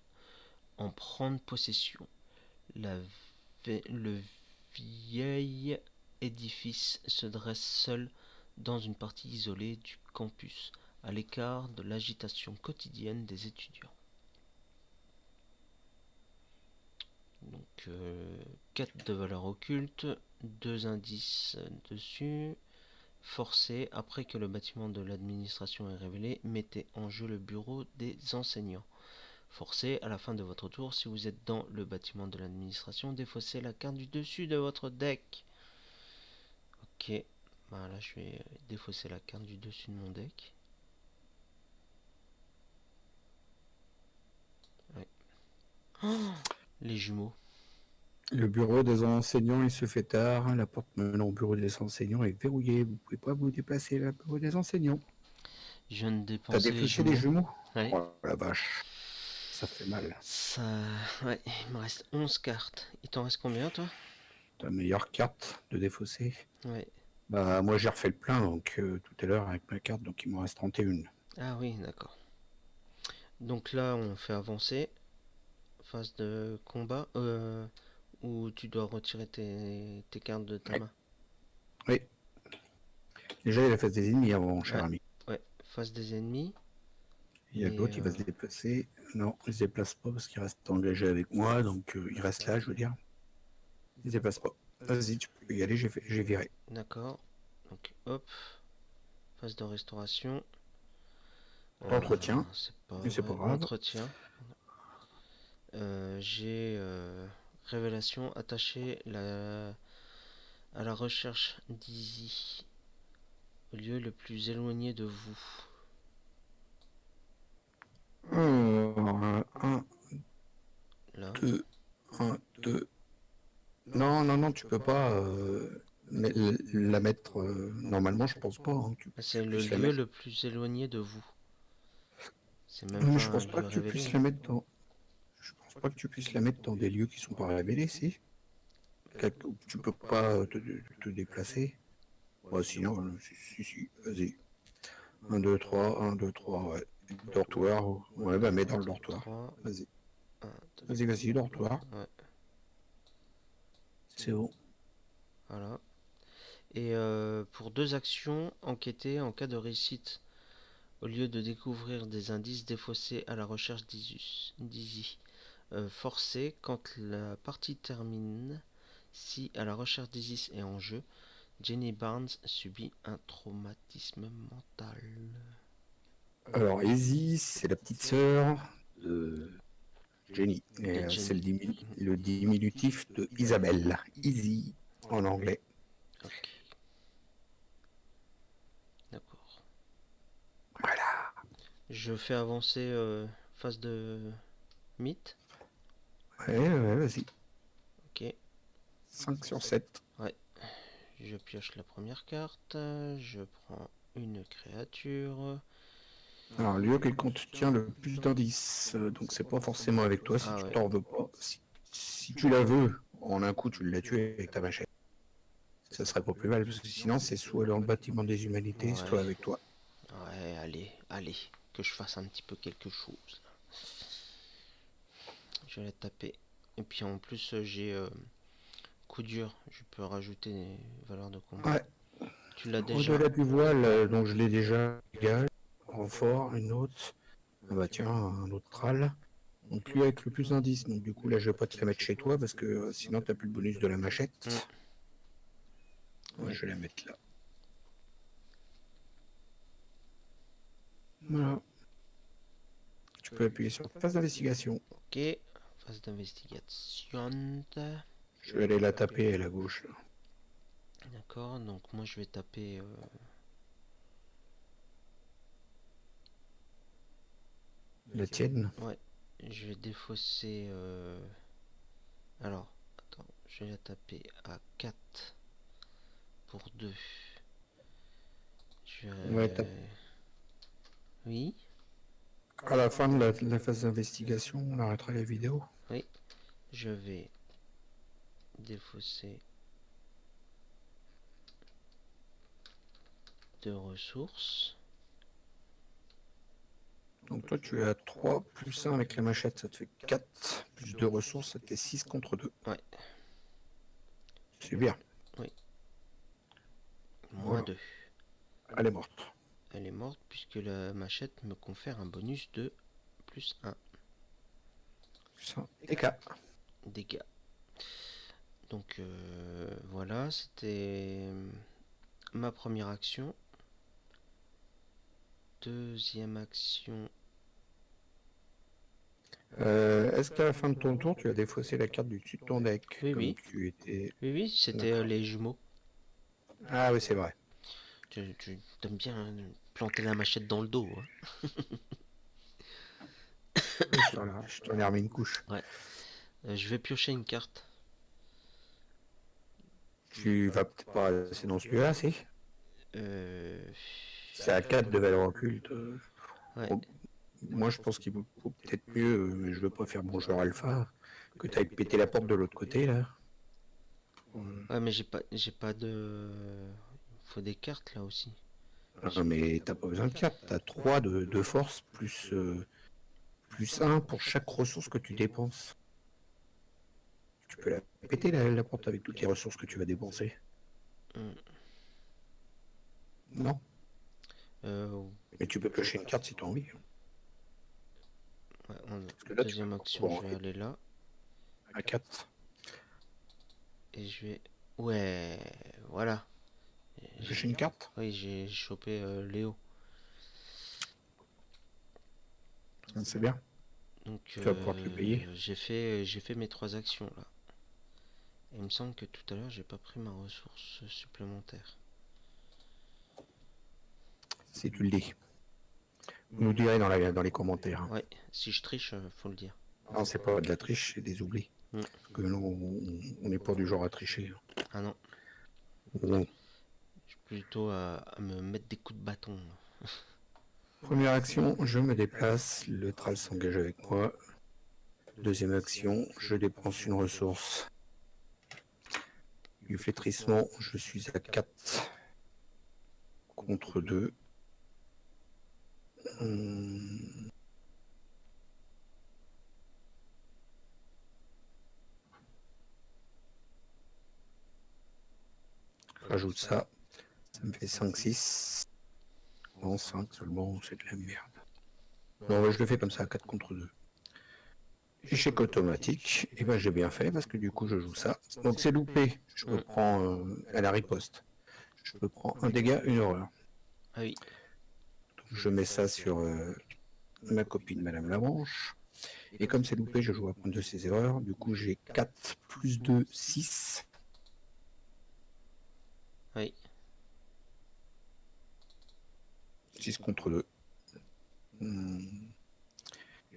en prendre possession. Le vieil édifice se dresse seul dans une partie isolée du campus, à l'écart de l'agitation quotidienne des étudiants. Donc, 4 de valeur occulte, 2 indices dessus. Forcé, après que le bâtiment de l'administration est révélé, mettez en jeu le bureau des enseignants. Forcé, à la fin de votre tour, si vous êtes dans le bâtiment de l'administration, défaussez la carte du dessus de votre deck. Ok, bah là je vais défausser la carte du dessus de mon deck. Ouais. Oh, les jumeaux. Le bureau des enseignants, il se fait tard. La porte menant au bureau des enseignants est verrouillée. Vous pouvez pas vous déplacer vers le bureau des enseignants. Je viens de T'as dépenser les défaussé les jumeaux. jumeaux? Ouais. Oh la vache. Ça fait mal. Ça. Ouais, il me reste 11 cartes. Il t'en reste combien toi? Ta meilleure carte de défausser. Ouais. Bah moi j'ai refait le plein donc tout à l'heure avec ma carte, donc il me reste 31. Ah oui, d'accord. Donc là, on fait avancer. Phase de combat. Où tu dois retirer tes cartes de ta Oui. main. Oui. Déjà il a fait des ennemis avant, cher Ouais. ami. Ouais. Face des ennemis. Il y a Et l'autre, il va se déplacer. Non, il se déplace pas parce qu'il reste engagé avec moi, donc il reste là, je veux dire. Il se déplace pas. Vas-y, tu peux y aller, j'ai viré. D'accord. Donc hop, phase de restauration. Entretien, C'est pas mais c'est pas vrai. grave. Entretien. J'ai révélation attachée à la recherche d'Easy au lieu le plus éloigné de vous. Un, Là. 2, 1, 2. Non, non, non, tu peux pas la mettre. Normalement, je pense pas hein, que C'est tu le puisses la lieu mettre. le plus éloigné de vous. C'est même Mais pas je un pense pas lieu que tu révélé, puisses hein. la mettre dans. Je pense pas que tu puisses la mettre dans des lieux qui sont pas révélés, si. Où tu peux pas te déplacer. Ouais, sinon, si, vas-y. 1, 2, 3, 1, 2, 3, ouais. Dortoir, ouais, bah mets dans le dortoir. 3, Vas-y, 1, 2, vas-y, dortoir. ouais, C'est bon. voilà. Et pour deux actions, enquêter en cas de réussite. Au lieu de découvrir des indices défaussés à la recherche d'Izzy. Forcer quand la partie termine. Si à la recherche d'Isis est en jeu, Jenny Barnes subit un traumatisme mental. Alors, Izzy, c'est la petite sœur de Jenny. De Et c'est Jenny. le diminutif de Isabelle. Easy en anglais. Ok, d'accord. Voilà. Je fais avancer phase de mythe. Ouais, vas-y. Ok, 5 sur 7. ouais. Je pioche la première carte. Je prends une créature. Alors, lieu qui contient le plus d'indices. Donc, c'est pas forcément avec toi si Ah tu ouais. t'en veux pas. Si tu la veux, en un coup, tu l'as tué avec ta machette. Ça serait pas plus mal, parce que sinon, c'est soit dans le bâtiment des humanités, soit Ouais. avec toi. Ouais, allez. Que je fasse un petit peu quelque chose. Je vais la taper. Et puis en plus, j'ai coup dur. Je peux rajouter des valeurs de combat. Ouais. Tu l'as déjà. Au-delà du voile, donc je l'ai déjà égal. Renfort, une autre. Ah bah tiens, un autre tral. Donc lui avec le plus d'indices. Donc du coup là je vais pas te la mettre chez toi parce que sinon t'as plus le bonus de la Mm. machette. Ouais, je vais la mettre là. Voilà. Tu peux appuyer sur phase d'investigation. Ok. Phase d'investigation. Je vais aller la taper à la gauche là. D'accord. Donc moi je vais taper. La tienne. Ouais. Je vais défausser. Alors, attends. Je vais la taper à 4 pour 2. Je Ouais, tape. vais... Oui. À la fin de la phase d'investigation, on arrêtera la vidéo. Oui. Je vais défausser 2 ressources. Donc toi tu es à 3 plus 1 avec la machette, ça te fait 4 plus 2 ressources, ça te fait 6 contre 2. Ouais. C'est bien. Oui. Moins Voilà. 2. Elle est morte. Elle est morte puisque la machette me confère un bonus de plus 1 Ça, dégâts. dégâts. Donc voilà, c'était ma première action. Deuxième action. Est-ce qu'à la fin de ton tour, tu as défaussé la carte du dessus de ton deck Oui, comme oui. tu étais... Oui, c'était D'accord. les jumeaux. Ah oui, c'est vrai. Tu aimes bien planter la machette dans le dos, hein. Oui, je t'en ai remis une couche. Ouais. Je vais piocher une carte. Tu vas peut-être pas rester dans celui-là, si? Euh... C'est à 4 de valeur occulte. Ouais. Bon, moi, je pense qu'il vaut peut-être mieux, mais je veux pas faire mon joueur alpha, que tu ailles péter la porte de l'autre côté, là. Ouais, mais j'ai pas de. Faut des cartes là aussi. Mais t'as pas besoin de 4, t'as 3 de force plus 1 pour chaque ressource que tu dépenses. Tu peux la péter la porte avec toutes les ressources que tu vas dépenser. Hmm. Non. Euh, Mais tu peux piocher une carte si tu as envie. ouais, Parce que là, deuxième action, je vais aller là. à 4. Et je vais Ouais, voilà. J'ai une carte. Oui, j'ai chopé Léo. C'est bien. Donc Tu vas pouvoir te le payer. j'ai fait mes 3 actions là. Et il me semble que tout à l'heure j'ai pas pris ma ressource supplémentaire. Si tu le dis. Vous nous direz dans les commentaires, hein. Ouais, si je triche, faut le dire. Non, c'est pas de la triche, c'est des oublis. Mm. Parce que nous, on n'est pas du genre à tricher, hein. Ah non, Bon. je suis plutôt à me mettre des coups de bâton. Première action, je me déplace. Le Thrall s'engage avec moi. Deuxième action, je dépense une ressource. Du flétrissement, je suis à 4 contre 2. Je rajoute ça. Ça me fait 5-6. Non, 5 seulement, c'est de la merde. Non, je le fais comme ça, 4 contre 2. Échec automatique, et ben j'ai bien fait parce que du coup je joue ça. Donc c'est loupé, je peux prendre à la riposte. Je peux prendre un dégât, une horreur. Ah oui, Donc, je mets ça sur ma copine Madame Labranche. Et comme c'est loupé, je joue à prendre de ses erreurs. Du coup j'ai 4 plus 2, 6. oui. 6 contre 2.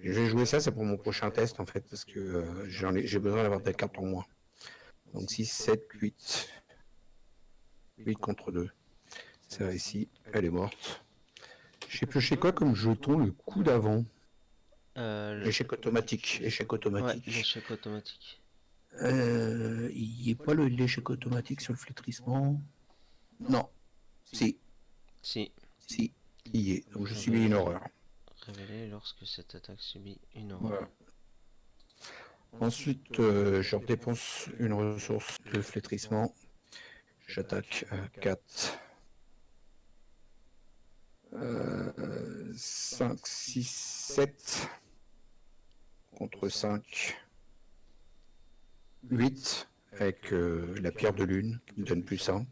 Je vais jouer ça, c'est pour mon prochain test en fait, parce que j'ai besoin d'avoir des cartes en moins. Donc 6, 7, 8. 8 contre 2. C'est réussi, elle est morte. J'ai pioché quoi comme jeton le coup d'avant? Échec automatique. Échec Ouais, automatique. l'échec automatique. Il n'y a pas l'échec automatique sur le flétrissement? Non. Si, Si, si, il y est. Donc je subis une horreur. révélé lorsque cette attaque subit une horreur. Voilà. Ensuite, je dépense une ressource de flétrissement. J'attaque à 4. 5, 6, 7 contre 5. 8 avec la pierre de lune qui me donne plus 1.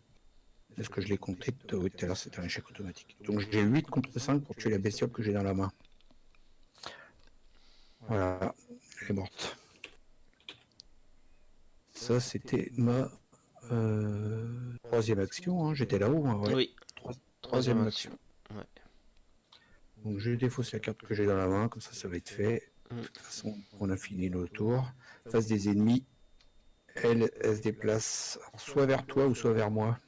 Est-ce que je l'ai compté? Oui, tout à l'heure c'était un échec automatique. Donc j'ai 8 contre 5 pour tuer la bestiole que j'ai dans la main. Voilà, elle est morte. Ça c'était ma troisième action, hein. J'étais là-haut, hein, ouais. Oui, Troisième action. Ouais. Donc je défausse la carte que j'ai dans la main, comme ça va être fait. Mm. De toute façon, on a fini nos tours. Face des ennemis, elle se déplace soit vers toi ou soit vers moi.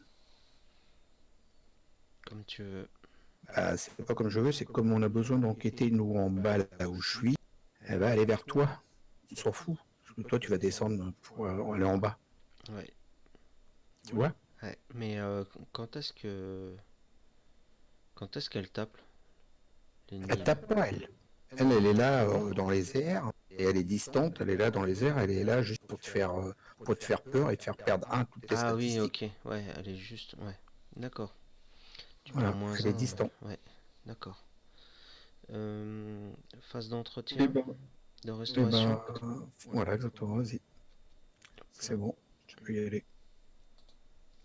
Comme tu veux. Bah, c'est pas comme je veux, c'est comme on a besoin d'enquêter nous en bas là où je suis, elle va aller vers toi. On s'en fout. Parce que toi tu vas descendre pour aller en bas. Ouais. Tu vois? Ouais. Mais quand est-ce que. Quand est-ce qu'elle tape l'ennemi? Elle tape pas elle. Elle est là dans les airs et elle est distante, elle est là dans les airs, elle est là juste pour te faire peur et te faire perdre toutes tes Ah oui, statistiques. ok. Ouais, elle est juste. Ouais. D'accord. Tu prends Voilà, moins elle est 1. distante. Ouais. D'accord. Phase Et d'entretien, ben, de et restauration. voilà, exactement, vas-y. C'est bon, tu peux y aller.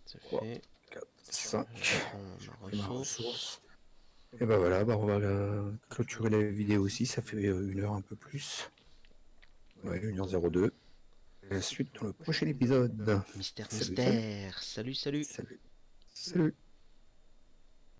C'est 3, fait. 4, Je 5. prends J'ai ma pris ma ressource. ressource. Et ben voilà, on va clôturer la vidéo aussi, ça fait 1 heure un peu plus. Ouais, 1h02. La suite dans le prochain épisode. Mystère, Salut, salut. mystère. Salut, salut. Salut. Salut.